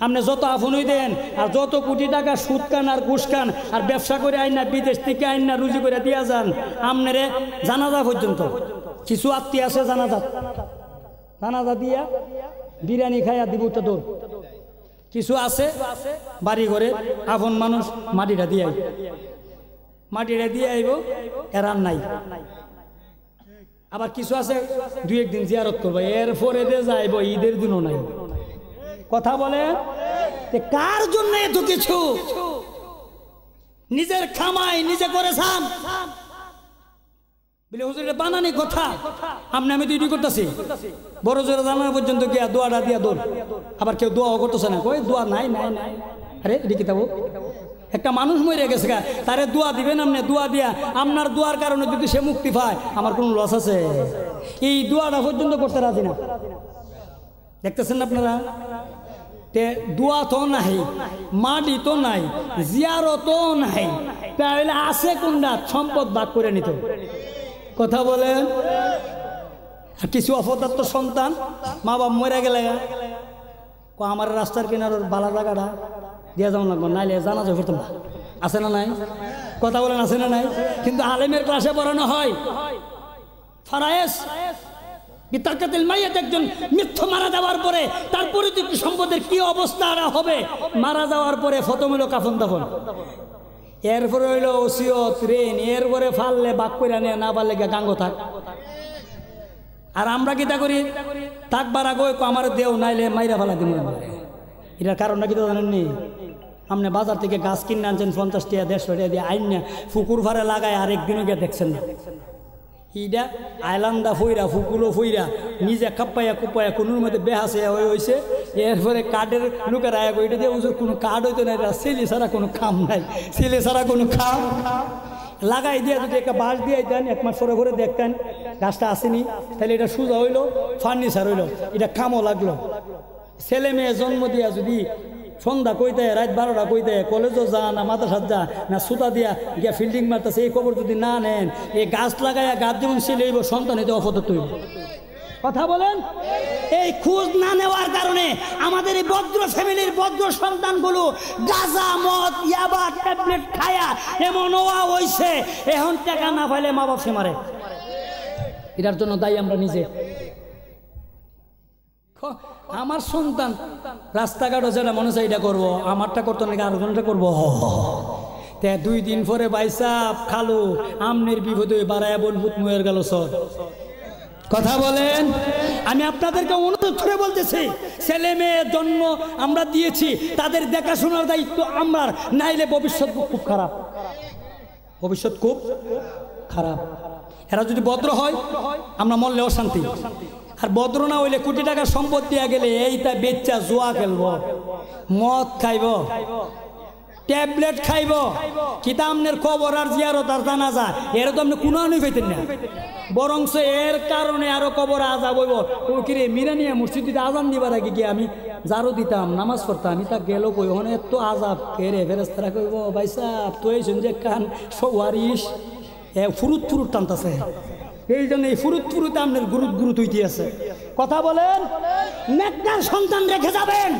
আপনি যত আফনুই দেন আর যত কোটি টাকা সুদ খান আর ঘুষ খান আর ব্যবসা করে আইন না, বিদেশ থেকে আইন না, রুজি করে দিয়া যান, আপনারে জানাজা পর্যন্ত কিছু আত্মীয় আছে জানাজা দিয়া বিরিয়ানি খাইয়া দিব তো দৌড়। কিছু আছে বাড়ি ঘরে আপন মানুষ মাটিটা দিয়ে আইব, এরান নাই। আবার কিছু আছে 2-1 দিন জিয়ারত করবো, এরপরে যাইব ঈদের দিনও নাই। কথা বলে, কার জন্য এত কিছু? নিজের খামাই নিজে করেছেন বলে হুজুর এটা বানানি কথা। আপনি আমি তৈরি করতেছি, বড় জোরে জানা পর্যন্ত গিয়া দোয়াটা দিয়া দৌড়। আবার কেউ দোয়াও করতেছে না, কই দোয়া নাই নাই নাই। আরে এটি কি তাবো? একটা মানুষ মরে গেছে গা, তারে দোয়া দিবেন আপনি, দোয়া দিয়া আপনার দোয়ার কারণে যদি সে মুক্তি পায়, আমার কোনো লস আছে? এই দোয়াটা পর্যন্ত করতে রাজি না। দেখতেছেন না আপনারা? দোয়া তো নাই, মাটি তো নাই, জিয়ারতও নাই, তাহলে আছে কোনটা? সম্পদ ভাগ করে নিত। কথা বলেন। আর কিছু অপদার্থ সন্তান, মা বাবা মরে গেলে আমার রাস্তার কিনার বালা জায়গাটা দিয়া যাওয়া লাগবো, নাইলে জানা যাবে ফিরতাম না। আছে না নাই? কথা বলেন, আছে না নাই? কিন্তু আলেমের ক্লাসে পড়ানো হয় ফারায়েস বিতারকাতিল মাইয়াত, একজন মৃত্যু মারা যাওয়ার পরে তার পরিচিত সম্পদের কি অবস্থা হবে, মারা যাওয়ার পরে প্রথম হইল কাফন দাফন, এরপরে হইল ওসিয়ত ঋণ, এরপরে ফাললে বাক করে নিয়ে না পারলে গাঙ্গ থাক। আর আমরা কিতা করি? থাকবার আগে আমার দেও, নাইলে মাইরা ফেলা দিব। এটার কারণটা কি তো জানেননি? আপনি বাজার থেকে গাছ কিনে আনছেন 50 টাকা 150 টাকা দিয়ে, আইন না পুকুর ফারে লাগায়, আর একদিনও গিয়ে দেখছেন না। ইটা আইলান্দা ফইরা ফুকুলো ফইরা নিজে কাপ্পাইয়া কুপাইয়া কোনোর মধ্যে বেহাসে হয়েছে। এরপরে কার্ডের লোকের আয়া ওইটা দিয়ে ওজোর কোনো কার্ড হইতো না, ছেলে ছাড়া কোনো কাম নাই, ছেলে ছাড়া কোনো খাম লাগাই দিয়ে যদি একটা বাঁশ দিয়ে দেন, 1 মাস পরে দেখতেন গাছটা আসেনি, তাহলে এটা সোজা হইলো, ফার্নিচার হইলো, এটা কামও লাগলো। ছেলে মেয়ে জন্ম দিয়া যদি সন্ধ্যা কইতে রাত 12টা কইতে কলেজও যা না মাদ্রাসাত যা না সুতা দিয়া গিয়া ফিল্ডিং মারতেছে, এই খবর যদি না নেন, এই গাছ লাগাইয়া গাছ যেমন ছেলে হইব, সন্তান হইতে অপদত্ত হইব। কথা বলেন। এই খোঁজ না নেওয়ার কারণে আমাদের এই ভদ্র ফ্যামিলির ভদ্র সন্তানগুলো গাঁজা মদ ইয়াবা ট্যাবলেট খায়া এমন হওয়া হইছে, এখন টাকা না পাইলে মা বাপ সে মারে। এটার জন্য দায়ী আমরা নিজে। আমার সন্তান রাস্তাঘাটও যেটা মনে চাই এটা করবো, আমারটা করতো নাকি আর জনটা করবো। তে 2 দিন পরে বাইসাপ খালু আমনের বিপদে বাড়ায় বলবুত মুয়ের গেল সর। কথা বলেন। আমি আপনাদেরকে অনুরোধ করে বলতেছি, ছেলে মেয়ের জন্ম আমরা দিয়েছি, তাদের দেখাশোনার দায়িত্ব আমার, নাইলে ভবিষ্যৎ খুব খারাপ, ভবিষ্যৎ খুব খারাপ। এরা যদি ভদ্র হয় আমরা মরলে অশান্তি, আর ভদ্র না হইলে কোটি টাকার সম্পদ দিয়া গেলে এইটা বেচ্চা জুয়া খেলবো, মদ খাইব, ট্যাবলেট খাইব, কিতামনের খবর আর জিয়ারত আর জানা যায়, এর তো আপনি কোনো আনুই পাইতেন না। বরংস এর কারণে আরো কবর আজাব হইব। কিরে মিরানিয়া মসজিদে আজান দিবার আগে গিয়ে আমি জারো দিতাম, নামাজ পড়তাম, আমি তা গেল কই ওখানে এত আজাব কেরে ফেরেস্তারা কইব ভাই সাহ তুই শুনছে কান ওয়ারিস ফুরুত ফুরুত টানতেছে, এই জন্য এই ফুরুত ফুরুত আপনার গুরুত হইতে আছে। কথা বলেন। নেককার সন্তান রেখে যাবেন,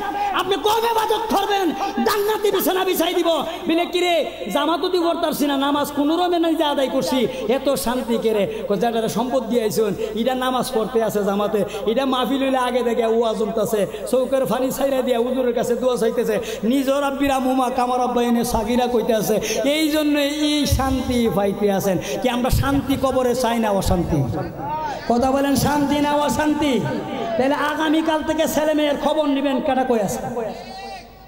আপনি কবে ইবাদত করবেন, জান্নাতি বিছানা বিছাই দিব। বিলে কিরে জামাতও দিব পারছি না, নামাজ কোনোরকমে নাই যে আদায় করছি, এত শান্তি কেরে যারা সম্পদ দিয়ে আইসুন, এটা নামাজ পড়তে আছে জামাতে, এটা মাহফিল হইলে আগে দেখে ওয়াজ উঠতেছে, চৌকের ফানি ছাইরা দিয়া হুজুরের কাছে দোয়া চাইতেছে, নিজর আব্বিরা মুমা কামার আব্বা এনে সাগিরা কইতে আছে। এই জন্য এই শান্তি পাইতে আছেন কি আমরা শান্তি কবরে চাই না অশান্তি। কথা বলেন, শান্তি না অশান্তি? তাহলে আগামীকাল থেকে ছেলে মেয়ের খবর নেবেন কেটা কই আছে।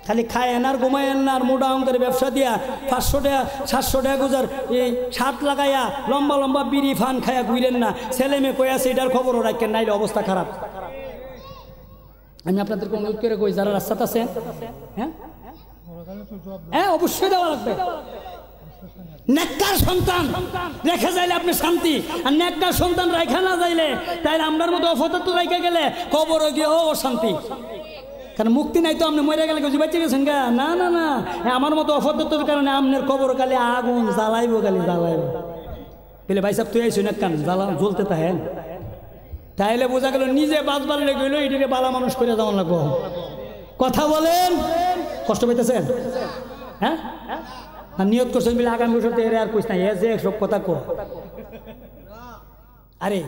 খালি খায়েন আর ঘুমায়েন না, আর মোটা অঙ্কের ব্যবসা দিয়া 500 টাকা 700 টাকা গুজার এই ছাদ লাগাইয়া লম্বা লম্বা বিড়ি ফান খায়া ঘুরেন না। ছেলে মেয়ে কই আছে এটার খবরও রাখেন, নাইলে অবস্থা খারাপ। আমি আপনাদেরকে অনুরোধ করে কই, যারা রাস্তাতে আছেন, হ্যাঁ হ্যাঁ অবশ্যই দেওয়া লাগবে। নেককার সন্তান রেখে যাইলে আপনি শান্তি, আর নেককার সন্তান রেখে না যাইলে তাইলে আমরার মতো অফতত্ব রেখে গেলে কবরে গিয়ে অশান্তি। কারণ মুক্তি নাই তো, আপনি মরে গেলে কিছু বেঁচে গেছেন গা? না না না, আমার মতো অফতত্বের কারণে আপনার কবর কালে আগুন জ্বালাইব, খালি জ্বালাইব। বলে ভাই সাহেব তুই আইসি না কান জ্বালা জ্বলতে থাকেন, তাইলে বোঝা গেল নিজে বাঁচবার লেগে গেল, এটাকে বালা মানুষ করে যাওয়া লাগবো। কথা বলেন। কষ্ট পাইতেছেন? হ্যাঁ নিয়ত করছেন বলে আগামী বছর এর আর কইস না, এ যে সব কথা কো। আরে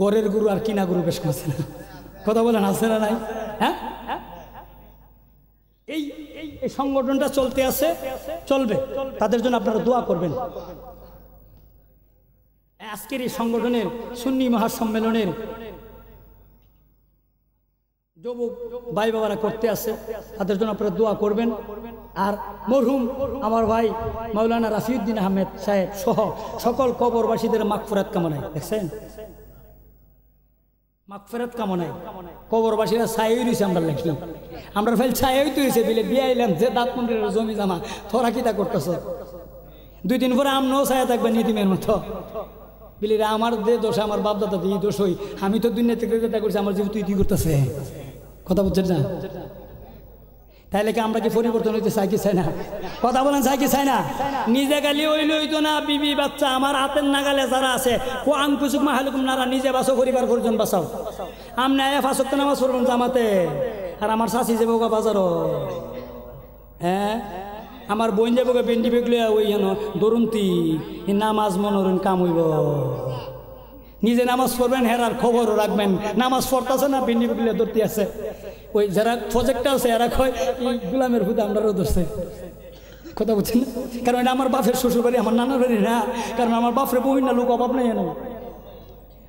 গরের গুরু আর কিনা গুরু বেশ করছে না। কথা বলেন, আছে না নাই? হ্যাঁ এই এই সংগঠনটা চলতে আছে, চলবে, তাদের জন্য আপনারা দোয়া করবেন। আজকের এই সংগঠনের সুন্নি মহাসম্মেলনের যুবক ভাই বাবারা করতে আছে, তাদের জন্য আপনারা দোয়া করবেন। আর মরহুম আমার ভাই মাওলানা রাফিউদ্দিন আহমেদ সাহেব সহ সকল কবরবাসীদের মাগফিরাত কামনায়, দেখছেন মাগফিরাত কামনায় কবরবাসীরা ছাই রয়েছে, আমরা লেখি আমরা ফেল ছাই হইতে হয়েছে বিলে বিয়াইলাম যে দাঁত মন্দিরের জমি জামা তোরা কিতা করতেছ। 2 দিন পরে আমরাও ছায়া থাকবেন নীতিমের মতো বিলি আমার যে দোষ, আমার বাপ দাদা দিয়ে দোষ হই, আমি তো দুনিয়া থেকে যেটা করছি আমার জীবন তুই করতেছে। কথা বুঝছেন না? তাইলে কি আমরা কি পরিবর্তন হইতে চাই কি চাই না? কথা বলেন, চাই কি চাই না? নিজে গালি হইলে হইতো না, বিবি বাচ্চা আমার হাতের নাগালে যারা আছে ও আংকুচুক মাহালুকুম নারা, নিজে বাঁচো, পরিবার পরিজন বাঁচাও। আমনে 5 ওয়াক্ত নামাজ পড়বেন জামাতে, আর আমার শাশি যাবো বাজারও, হ্যাঁ আমার বোন যাবো বেন্ডি বেগলে ওই হেন দরুন্তি নামাজ মনোরণ কাম হইব। নিজে নামাজ পড়বেন, হেরার খবরও রাখবেন। নামাজ পড়তেছে না, বেন্ডি বেগলে ধরতে আছে, ওই যারা প্রজেক্টটা আছে এরা কয় এই গোলামের ভূত আমরাও ধরছে। কথা বুঝছেন? কারণ এটা আমার বাপের শ্বশুর বাড়ি, আমার নানার বাড়ি না। কারণ আমার বাপরে বই না, লোক অভাব নাই,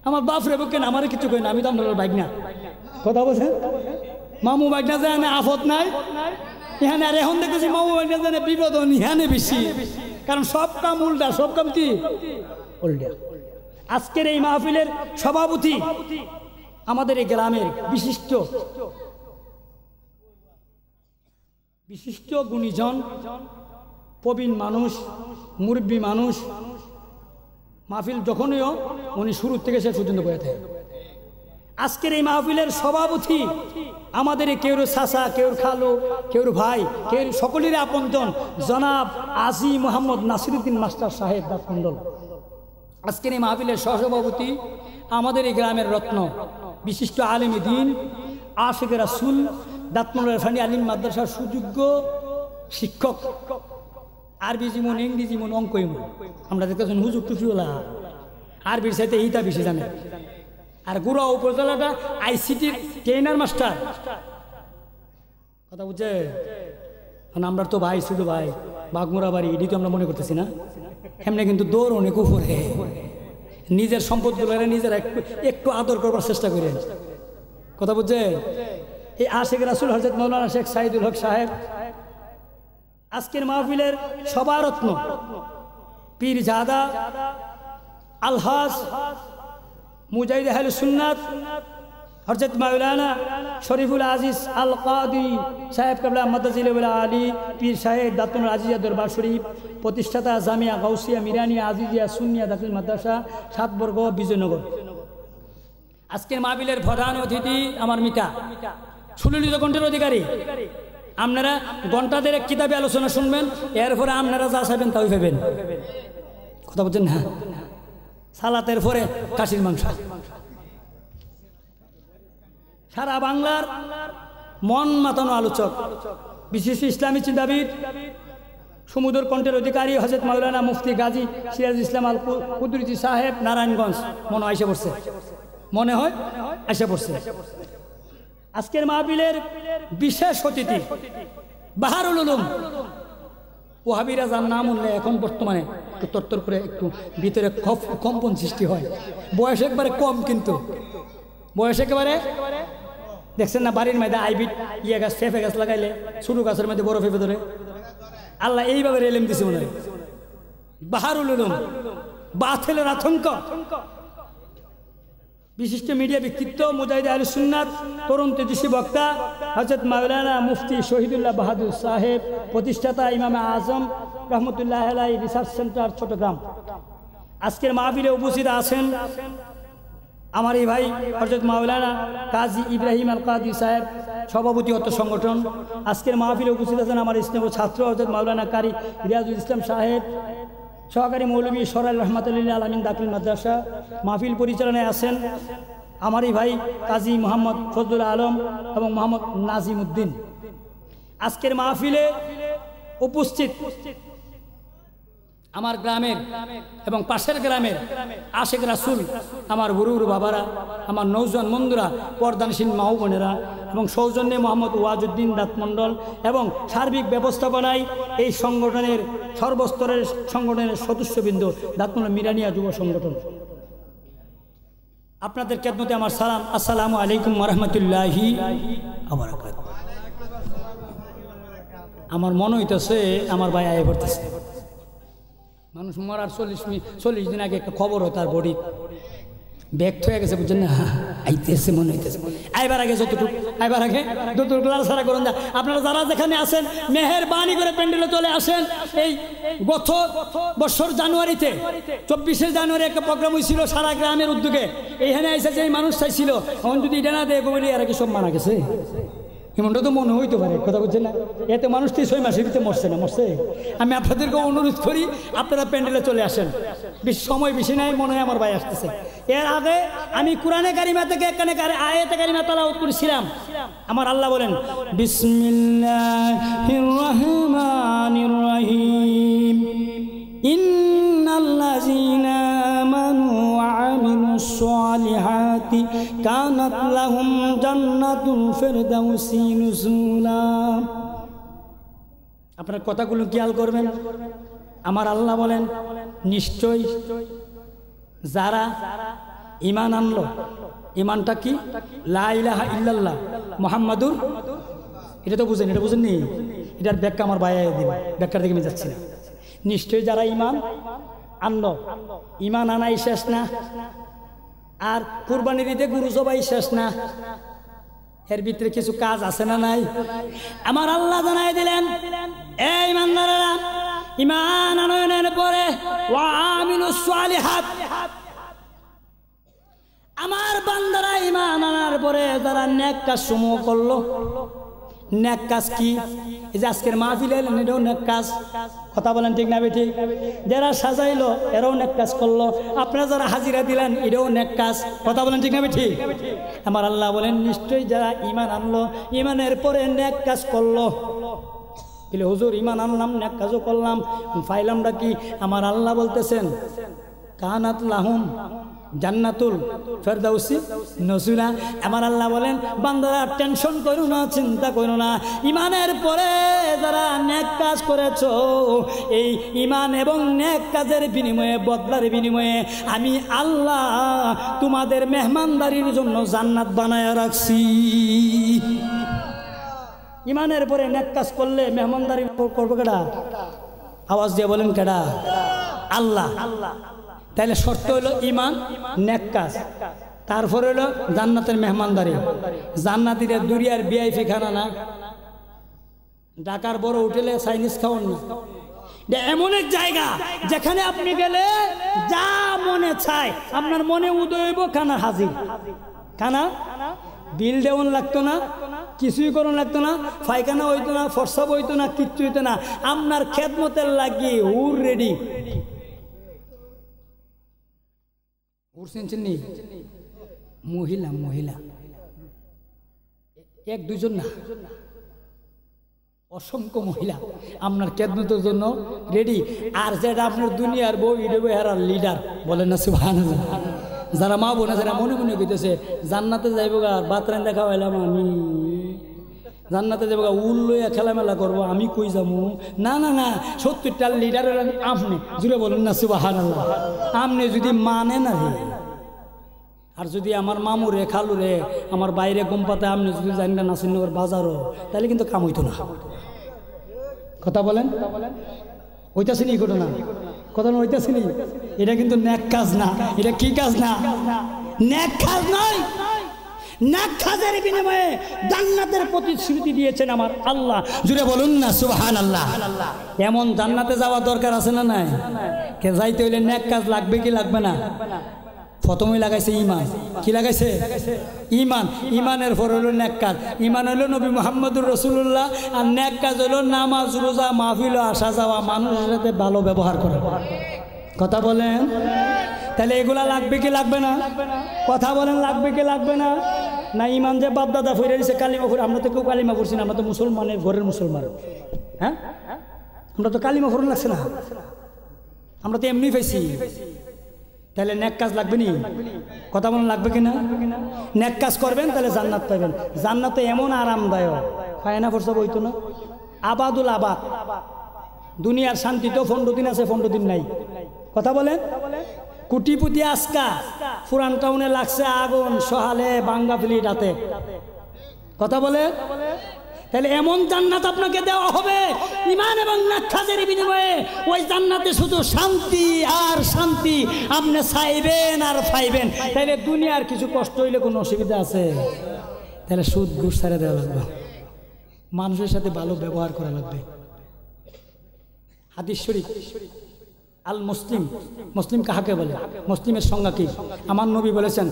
আমার বাপরে কেন আমার কিছু কই না, আমি তো আপনার বাইক না। কথা বলছেন? মামু বাইক না যায় না, আফত নাই এখানে। আর এখন দেখতেছি মামু বাইক না যায় বিপদ ইহানে বেশি, কারণ সব কাম উল্টা, সব কাম কি উল্টা। আজকের এই মাহফিলের সভাপতি আমাদের এই গ্রামের বিশিষ্ট গুণীজন, প্রবীণ মানুষ, মুরব্বী মানুষ। মাহফিল যখনইও উনি শুরু থেকে শেষ পর্যন্ত বয়ে থাকে। আজকের এই মাহফিলের সভাপতি আমাদের কেউর চাচা, কেউর খালু, কেউর ভাই, কেউর সকলের আপনজন জনাব আজি মোহাম্মদ নাসিরুদ্দিন মাস্টার সাহেব দাঁতমন্ডল। আজকের এই মাহফিলের সহসভাপতি আমাদের এই গ্রামের রত্ন, বিশিষ্ট আলেমী দ্বীন, আশিক রাসূল, দাঁতমন্ডল ফানি আলিম মাদ্রাসার সুযোগ্য শিক্ষক, আরবি জীবন, ইংরেজি জীবন, অঙ্ক জীবন। আমরা দেখতেছেন হুজুর টুফিওলা, আরবির সাথে ইটা বেশি জানে। আর গুড়া উপজেলাটা আইসিটি ট্রেনার মাস্টার। কথা বুঝছে? আমরা তো ভাই, শুধু ভাই, বাঘমোড়া বাড়ি, এটি তো আমরা মনে করতেছি না। এমনি কিন্তু দৌড় অনেক উপরে। নিজের সম্পদগুলো নিজেরা একটু আদর করবার চেষ্টা করেন। কথা বুঝছে? এই আশিক রাসূল হযরত মাওলানা শেখ সাইদুল হক সাহেব আজকের মাহফিলের সবারত্ন পীরজাদা আলহাজ মুজাহিদ আহলে সুন্নাত হযরত মাওলানা শরীফুল আজিজ আল কাদি সাহেব কেবলা মাদাজিল আলী পীর সাহেব দাতুল আজিজা দরবার শরীফ, প্রতিষ্ঠাতা জামিয়া গাউসিয়া মিরানিয়া আজিজিয়া সুন্নিয়া দাখিল মাদ্রাসা, সাতবর্গ, বিজয়নগর। আজকের মাহফিলের প্রধান অতিথি আমার মিতা সুললিত কণ্ঠের অধিকারী। আপনারা ঘণ্টাদের এক কিতাবে আলোচনা শুনবেন, এরপরে আপনারা যা চাইবেন তাই পাবেন। কথা বলছেন না? সালাতের পরে খাসির মাংস। সারা বাংলার মন মাতানো আলোচক, বিশিষ্ট ইসলামী চিন্তাবিদ, সমুদ্র কণ্ঠের অধিকারী হযরত মাওলানা মুফতি গাজী সিরাজ ইসলাম আল কুদরতি সাহেব নারায়ণগঞ্জ। মনে হয় এসে পড়ছে, মনে হয় এসে পড়ছে। আজকের মাহফিলের বিশেষ অতিথি বাহারুল উলুম ওয়াহাবিরা, যার নাম উঠলে এখন বর্তমানে একটু তরতর করে একটু ভিতরে কম্পন সৃষ্টি হয়। বয়স একবারে কম, কিন্তু বয়স একেবারে দেখছেন না, বাড়ির মধ্যে আইবিট ইয়ে গাছ, ফেফে গাছ লাগাইলে ছোটো গাছের মধ্যে বড় ফেফে ধরে। আল্লাহ এইভাবে এলেম দিছে মনে হয়। বাহারুল উলুম, বাতিলের আতঙ্ক, বিশিষ্ট মিডিয়া ব্যক্তিত্ব, মুজাহিদ আহলে সুন্নাত, তরুণ তেজস্বী বক্তা হযরত মাওলানা মুফতি শহীদুল্লাহ বাহাদুর সাহেব, প্রতিষ্ঠাতা ইমামে আজম রহমতুল্লাহ আলাইহি রিসার্চ সেন্টার চট্টগ্রাম। আজকের মাহফিলে উপস্থিত আছেন আমার এই ভাই হযরত মাওলানা কাজী ইব্রাহিম আল কাদি সাহেব, সভাপতি অত্র সংগঠন। আজকের মাহফিলে উপস্থিত আছেন আমার স্নেহ ছাত্র হযরত মাওলানা কারি রিয়াজুল ইসলাম সাহেব, সহকারী মৌলভী সরাইল রহমাতুল্লাহ আলামিন দাখিল মাদ্রাসা। মাহফিল পরিচালনায় আছেন আমার এই ভাই কাজী মোহাম্মদ ফজলুল আলম এবং মোহাম্মদ নাজিম উদ্দিন। আজকের মাহফিলে উপস্থিত আমার গ্রামের এবং পাশের গ্রামের আশিক রাসূল, আমার গুরুর বাবারা, আমার নৌজওয়ান বন্ধুরা, পর্দানশীল মা ও বোনেরা এবং সৌজন্যে মোহাম্মদ ওয়াজউদ্দিন দাতমণ্ডল এবং সার্বিক ব্যবস্থাপনায় এই সংগঠনের সর্বস্তরের সংগঠনের সদস্যবৃন্দ, দাতমণ্ডল মিরানিয়া যুব সংগঠন, আপনাদের খেদমতে আমার সালাম। আসসালামু আলাইকুম ওয়া রাহমাতুল্লাহি ওয়া বারাকাতুহু। আমার মনে হইতেছে আমার ভাই আয় করতেছে। মানুষ মরার 40 দিন আগে একটা খবর হয়, তার বডি ব্যক্ত হয়ে গেছে, বুঝছেন না? আইতেছে মনে হইতেছে। আইবার আগে যতটুকু লালসারা করুন না। আপনারা যারা যেখানে আছেন মেহেরবানি করে প্যান্ডেলে চলে আসেন। এই গত বছর জানুয়ারিতে 24শে জানুয়ারি একটা প্রোগ্রাম হয়েছিল সারা গ্রামের উদ্যোগে। এইখানে এসে যে মানুষ চাইছিল, এখন যদি এটা না দেয় বলি আর কি সব মারা গেছে, এমনটা তো মনে হইতে পারে। কথা বলছেন না? এতে মানুষ 6 মাসের ভিতরে মরছে। আমি আপনাদেরকে অনুরোধ করি, আপনারা প্যান্ডেলে চলে আসেন। সময় বেশি নাই, মনে হয় আমার ভাই আসতেছে। এর আগে আমি কোরআনে কারিমা থেকে এখানে আয়াতে কারিমা তেলাওয়াত করেছিলাম। আমার আল্লাহ বলেন, বিসমিল্লাহির রহমানির রহিম, ইন্নাল্লাযীনা আমানু ওয়া আমিলুস সালিহাতি কানাত লাহুম জান্নাতুল ফিরদাউসি নুজুলা। আপনার কথাগুলো খেয়াল করবেন। আমার আল্লাহ বলেন, নিশ্চয় যারা ঈমান আনলো, ঈমানটা কি? লা ইলাহা ইল্লাল্লাহ মুহাম্মাদুর, এটা তো বুঝেন, এটা বুঝেননি? এটার ব্যাখ্যা আমার ভাই দিবে, ব্যাখ্যার দিকে আমি যাচ্ছি না। নিশ্চয়ই যারা ঈমান আনলো, ঈমান আনাই শেষ না, আর কুরবানির ঈদে গরু জবাই শেষ না, এর ভিতরে কিছু কাজ আছে না নাই? আমার আল্লাহ জানাই দিলেন, এই ঈমানদারেরা, ঈমান আনয়নের পরে ওয়া আমিলুস সালিহাত, আমার বান্দারা ঈমান আনার পরে যারা নেক কাজ সমূহ করলো। নেক কাজ কি? এই যে আজকের মাহফিল এলেন, এটাও নেক কাজ। কথা বলেন ঠিক না বেঠিক? যারা সাজাইলো এরাও নেক কাজ করলো, আপনারা যারা হাজিরা দিলেন এটাও নেক কাজ। কথা বলেন ঠিক না বেঠিক? আমার আল্লাহ বলেন, নিশ্চয়ই যারা ঈমান আনলো, ঈমানের পরে নেক কাজ করলো। বলে হুজুর ঈমান আনলাম, নেক কাজও করলাম, ফাইলামটা কি? আমার আল্লাহ বলতেছেন, কানাত লাহুম জান্নাতুল ফেরদাউসি নজুলা। আমার আল্লাহ বলেন বান্দারা টেনশন করো না, চিন্তা করো না, ইমানের পরে যারা নেক কাজ করেছো এই ইমান এবং নেক কাজের বিনিময়ে, বদলার বিনিময়ে আমি আল্লাহ তোমাদের মেহমানদারির জন্য জান্নাত বানায় রাখছি। ইমানের পরে নেক কাজ করলে মেহমানদারি করবো কেডা? আওয়াজ দিয়ে বলেন কেডা? আল্লাহ। তাহলে শর্ত হলো ইমান, নেক কাজ, তারপরে হলো জান্নাতের মেহমানদারি। জান্নাতীদের দুনিয়ার ভিআইপি খানা না, ঢাকার বড় হোটেলে চাইনিজ খাওয়ান না। এমন এক জায়গা যেখানে আপনি গেলে যা মনে চায় আপনার মনে উদয় হইব, খানা হাজির। খানা বিল দেওয়ান লাগতো না, কিছুই করুন লাগতো না, পায়খানা হইতো না, ফরসাব হইতো না, কিচ্ছু হইতো না, আপনার খেদমতের লাগিয়ে হুর রেডি। মহিলা মহিলা এক দুজন না, অসংখ্য মহিলা আপনার খেদমতের জন্য রেডি। আর যেটা আপনার দুনিয়ার বউ ইডবে হারার লিডার, বলেন না সুবহানাল্লাহ। যারা মা বোনা যারা মনে মনে কইতেছে জান্নাতে যাইব গা, বাতরান দেখা হইলাম আমি, জান্নাতে যাবো গা, উল লইয়া খেলামেলা করবো, আমি কই যাবো? না না না, 70টার লিডার আপনি, জুড়ে বলেন না সুবহানাল্লাহ। আপনি যদি মানে না রে, আর যদি আমার মামু রে, খালু রে, আমার বাইরে গোমপাতে আপনি যদি জানি না নাসিরনগর বাজারও, তাহলে কিন্তু কাম হইতো না। কথা বলেন, হইতাছিনি ঘটনা? কথা হইতাছিনি? এটা কিন্তু নেক কাজ না। এটা কি কাজ না? নেক কাজ নয়। নেক কাজের বিনিময়ে জান্নাতের প্রতিশ্রুতি দিয়েছেন আমার আল্লাহ, জুড়ে বলুন না সুবহানাল্লাহ। এমন জান্নাতে যাওয়া দরকার আছে না নাই? কে যাইতে হইলে নেক কাজ লাগবে কি লাগবে না? প্রথমেই লাগাইছে ইমান। কি লাগাইছে? ইমান। ইমানের পর হলো নেক কাজ। ইমান হলো নবী মুহাম্মদুর রাসূলুল্লাহ, আর নেক কাজ হলো নামাজ, রোজা, মাহফিল, আসা যাওয়া, মানুষের সাথে ভালো ব্যবহার করা। কথা বলেন, তাহলে এগুলা লাগবে কি লাগবে না? কথা বলেন, লাগবে কি লাগবে না? না ইমান যে বাপ দাদা ফিরে দিয়েছে কালিমা পড়ে, আমরা তো কেউ কালিমা পড়ছি না, আমরা তো মুসলমানের ঘরের মুসলমান। হ্যাঁ, আমরা তো কালিমা পড়ে লাগছে না, আমরা তো এমনি পাইছি। তাহলে নেক কাজ লাগবে নি? কথা বলেন, লাগবে কিনা? নেক কাজ করবেন তাহলে জান্নাত পাবেন। জান্নাতে এমন আরামদায়ক, ফায়না ফরসা বইতো না, আবাদুল আবাদ। দুনিয়ার শান্তি তো 15 দিন আছে, 15 দিন নাই। কথা বলেন, কুটিপুতি আজকা পুরান টাউনে লাগছে আগুন, সহালে বাঙ্গা ফিলি রাতে। কথা বলে, তাহলে এমন জান্নাত আপনাকে দেওয়া হবে ইমান এবং নেক কাজের বিনিময়ে। ওই জান্নাতে শুধু শান্তি আর শান্তি, আপনি চাইবেন আর পাইবেন। তাইলে দুনিয়ার কিছু কষ্ট হইলে কোনো অসুবিধা আছে? তাহলে সুদ ঘুষ ছেড়ে দেওয়া লাগবে, মানুষের সাথে ভালো ব্যবহার করা লাগবে। হাদিস শরীফ, আল মুসলিম, মুসলিম কাহাকে বলে? মুসলিমের সংজ্ঞা কি? আমার নবী বলেছেন,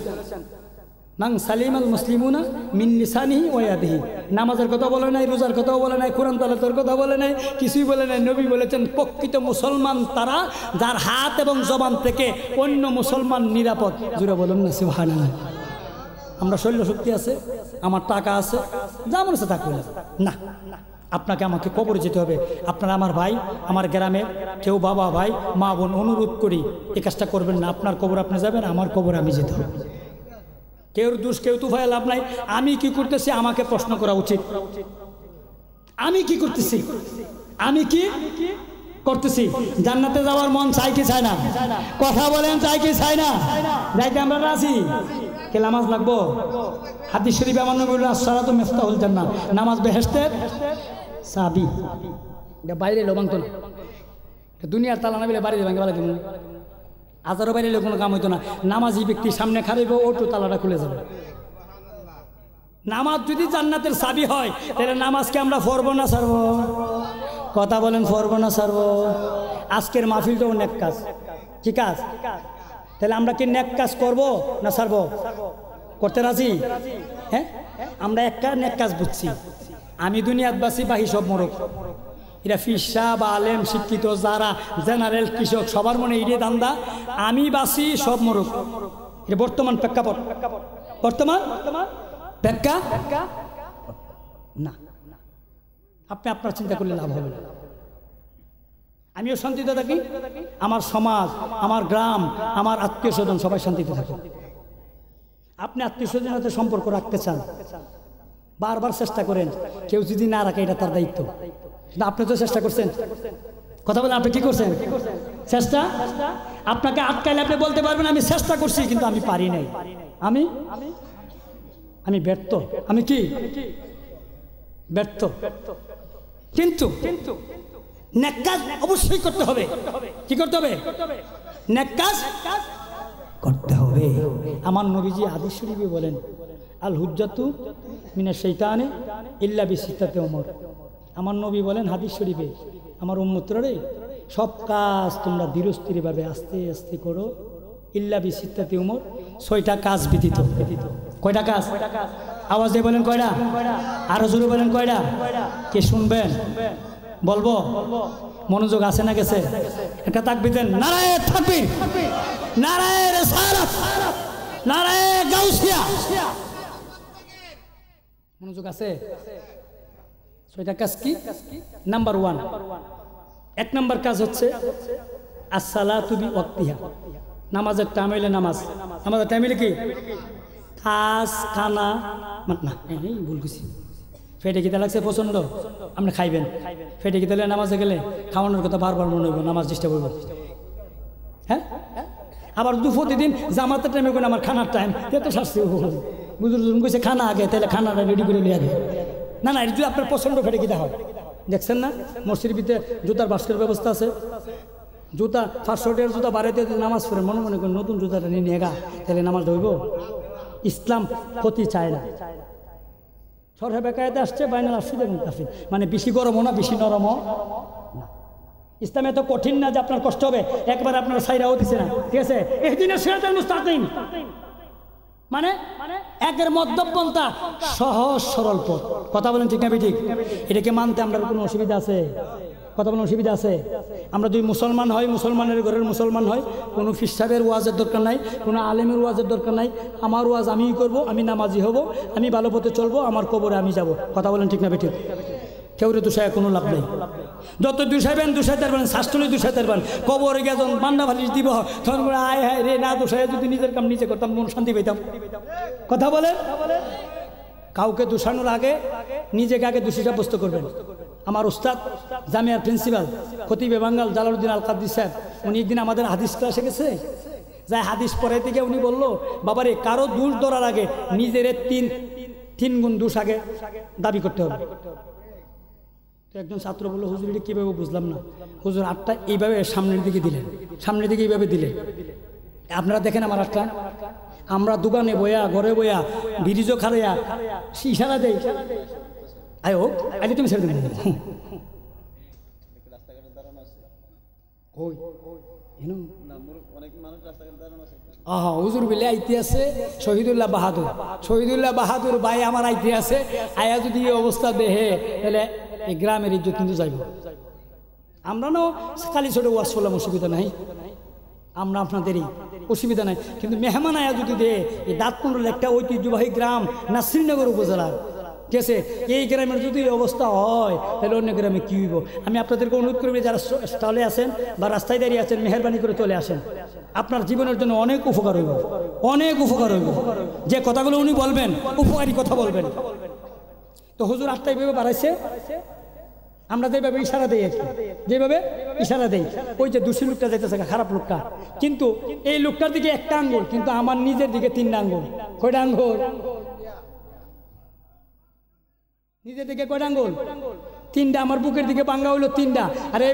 মান সালিম আল মুসলিমুনা মিন লিসানিহি ওয়া ইয়াদিহি। নামাজের কথা বলে নাই, রোজার কথাও বলে নাই, কোরআন তেলাওয়াতের কথা বলে নাই, কিছুই বলে নাই। নবী বলেছেন প্রকৃত মুসলমান তারা যার হাত এবং জবান থেকে অন্য মুসলমান নিরাপদ। জুড়ে বলুন না সুবহানাল্লাহ। আমরা শৈল্য শক্তি আছে, আমার টাকা আছে, যা মনে আছে তা করলে না। আপনাকে আমাকে কবরে যেতে হবে। আপনারা আমার ভাই, আমার গ্রামের কেউ বাবা, ভাই, মা, বোন, অনুরোধ করি এই কাজটা করবেন না। আপনার কবর আপনি যাবেন, আমার কবর আমি যেতে হবে। কেউ দোষ, কেউ তুফায় লাভ নাই। আমি কি করতেছি আমাকে প্রশ্ন করা উচিত। আমি কি করতেছি? আমি কি করতেছি? জান্নাতে যাওয়ার মন চাই কি চায় না? কথা বলেন, চাই কি চায় না? যাইতে আমরা রাজি। কে নামাজ লাগবো? হাদিস শরীফে আমার নবী বলেছেন আসসালাতু মিফতাহুল জান্নাহ, নামাজ বেহেশতের চাবি। এটা বাইরে লোবান্ত না, দুনিয়ার তালা না বলে বাড়ি ভাঙে বাড়ি দেবেন। হাজারো বাইরে কোনো কাম হইতো না। নামাজি ব্যক্তি সামনে খাড়িব, ওটু তালাটা খুলে যাবে। নামাজ যদি জান্নাতের চাবি হয় তাহলে নামাজকে আমরা পড়বো না ছাড়বো? কথা বলেন, পড়বো না ছাড়বো? আজকের মাহফিলটাও নেক কাজ। কি কাজ? তাহলে আমরা কি নেক কাজ করবো না ছাড়বো? করতে রাজি? হ্যাঁ, আমরা একটা নেক কাজ বুঝছি। আমি দুনিয়াত বাসি, বাহি সব মরক। এরা ফিসা বা আলেম, শিক্ষিত যারা জেনারেল, কৃষক, সবার মনে ইডে দান্দা। আমি বাসি, সব মরক। এটা বর্তমান প্রেক্ষাপট। বর্তমান প্রেক্ষা না, আপনি আপনার চিন্তা করলে লাভ হবে না। আমিও শান্তিতে থাকি, আমার সমাজ, আমার গ্রাম, আমার আত্মীয় স্বজন সবাই শান্তিতে থাকে। আপনি আত্মীয় স্বজনের সাথে সম্পর্ক রাখতে চান, বারবার চেষ্টা করেন, কেউ যদি না রাখে এটা তার দায়িত্ব। কিন্তু আপনি তো চেষ্টা করছেন, কথা বলেন, আপনি কি করছেন? চেষ্টা। আপনাকে আটকাইলে আপনি বলতে পারবেন আমি চেষ্টা করছি কিন্তু আমি পারি নাই, আমি ব্যর্থ। আমি কি ব্যর্থ? কিন্তু নেক কাজ অবশ্যই করতে হবে। কি করতে হবে? নেক কাজ করতে হবে। আমার নবীজি হাদিস শরীফে বলেন, আল হুজ্জাতু মিনাশ শাইতানি ইল্লা বিসিত্তাতি উমর। আমার নবী বলেন হাদিস শরীফে, আমার উম্মতরা রে, সব কাজ তোমরা ধীরস্থিরভাবে আস্তে আস্তে করো, ইল্লা বিসিত্তাতি উমর, 6টা কাজ ব্যতীত। কয়টা কাজ? আওয়াজ দিয়ে বলেন কয়টা? আরো জোরে বলেন কয়টা? কে শুনবেন? বলবো? মনোযোগ আছে না গেছে? একটা তাকবীর দেন, নারায়ে তাকবীর, নারায়ে রিসালাত, নারায়ে গাউসিয়া। মনোযোগ আছে? 6টা কাজ কি? নাম্বার 1, 1 নম্বর কাজ হচ্ছে আসসালাতু বিওয়াক্তিহা, নামাজের টাইম হইলে নামাজ। নামাজের টাইম হইলে কি? কাজ খানা না, ভুল করছি। পেটে খিদে লাগছে প্রচন্ড, আপনি খাইবেন। পেটে খিদে লাগলে নামাজে গেলে খাওয়ানোর কথা বারবার মনে হইব, নামাজ ডিস্টার্ব হইব। হ্যাঁ, আবার প্রতিদিন জামাতের টাইমে করে আমার খানার টাইম, এত শাস্তি বুজুর্গ কইছে খানা আগে, তাহলে খানাটা রেডি করে নিয়ে আগে। না এটা যদি আপনার প্রচন্ড পেটে খিদে হয়, দেখছেন না মসজিদের ভিতরে জুতার বাস্কের ব্যবস্থা আছে, জুতা 500 টাকার জুতা বাড়াইতে নামাজ পড়ে মনে করেন নতুন জুতাটা নিয়ে নিয়ে গা, তাহলে নামাজ ধরব? ইসলাম ক্ষতি চায় না। সরহে বেকায়দে আসছে বাইনাল আসছে, মানে বেশি গরমও না বেশি নরমও না। ইসলাম এত কঠিন না যে আপনার কষ্ট হবে, একবার আপনার সাইরাও দিছে না, ঠিক আছে? ইহদিনাস সিরাতাল মুস্তাকিম মানে একের মধ্যপন্থা, সহজ সরল পথ। কথা বলেন ঠিক না ঠিক? এটাকে মানতে আমরা কোনো অসুবিধা আছে? কথা বলেন অসুবিধা আছে? আমরা যদি মুসলমান হয়, মুসলমানের ঘরের মুসলমান হয়, কোনো ফির সাহেবের ওয়াজের দরকার নাই, কোনো আলেমের ওয়াজের দরকার নাই। আমার ওয়াজ আমিই করব, আমি নামাজি হব, আমি ভালো পথে চলবো, আমার কবরে আমি যাব। কথা বলেন ঠিক না ঠিক? কেউ রে দুষায় কোনো লাভ নেই। যত দুষাইবেন দুষাইতে পারবেন, শাস্ত্রী দুষাইতে পারবেন, কবরে গিয়ে যখন বান্না ভালিশ দিব তখন করে আয় হায় রে, না দুষায় যদি নিজের কাম নিজে করতাম মন শান্তি পেতাম। কথা বলেন, কাউকে দোষানোর আগে নিজেকে আগে দোষী সাব্যস্ত করবেন। আমার উস্তাদ জামিয়ার প্রিন্সিপাল খতিবে বাঙ্গাল জালালউদ্দিন আল কাদরি সাহেব, উনি একদিন আমাদের হাদিস ক্লাসে গেছে, যাই হাদিস পড়াই থেকে উনি বললো, বাবারে কারো দোষ ধরার আগে নিজের তিন গুণ দোষ আগে দাবি করতে হবে। একজন ছাত্র বললো, হুজুর এটা কীভাবে বুঝলাম না। হুজুর হাতটা এইভাবে সামনের দিকে দিলেন, সামনের দিকে এইভাবে দিলেন। আপনারা দেখেন আমার হাতটা, আমরা দোকানে বয়া, ঘরে বয়া, ব্রিজও খাড়াইয়া ইশারা দেই, আয় হোক আগে তুমি ছেড়ে দেবেন। আহা হুজুর বলে আইতে আছে শহীদুল্লাহ বাহাদুর, শহীদুল্লাহ বাহাদুর ভাই আমার আইতে আছে, আয়া যদি এই অবস্থা দেহে তাহলে এই গ্রামের ইজ্জত কিন্তু যাইব। আমরা না খালি ছোট ওয়াজ করলাম, অসুবিধা নাই, আমরা আপনাদেরই অসুবিধা নাই। কিন্তু মেহমান আয়া যদি দে, এই দাঁতকুন্ডল একটা ঐতিহ্যবাহী গ্রাম নাসিরনগর উপজেলার, ঠিক আছে, এই গ্রামের যদি অবস্থা হয় তাহলে অন্য গ্রামে কী হইব। আমি আপনাদেরকে অনুরোধ করবি, যারা স্টলে আছেন বা রাস্তায় দাঁড়িয়ে আছেন, মেহরবানি করে চলে আসেন, আপনার জীবনের জন্য অনেক উপকার হইব, অনেক উপকার হইব। যে কথাগুলো উনি বলবেন উপকারী কথা বলবেন। তো হুজুর আটটা এইভাবে বাড়াইছে, আমরা যেভাবে ইশারা দিই, যেভাবে ইশারা দেই, ওই যে দোষী লোকটা যাইতেছে খারাপ লোকটা, কিন্তু এই লোকটার দিকে একটা আঙ্গুল, কিন্তু আমার নিজের দিকে 3টা আঙ্গুল। কয়টা আঙ্গুল? নিজের দিকে কয়টা আঙ্গুল? 3টা। আমার বুকের দিকে বাঙ্গা হইলো 3টা। আরে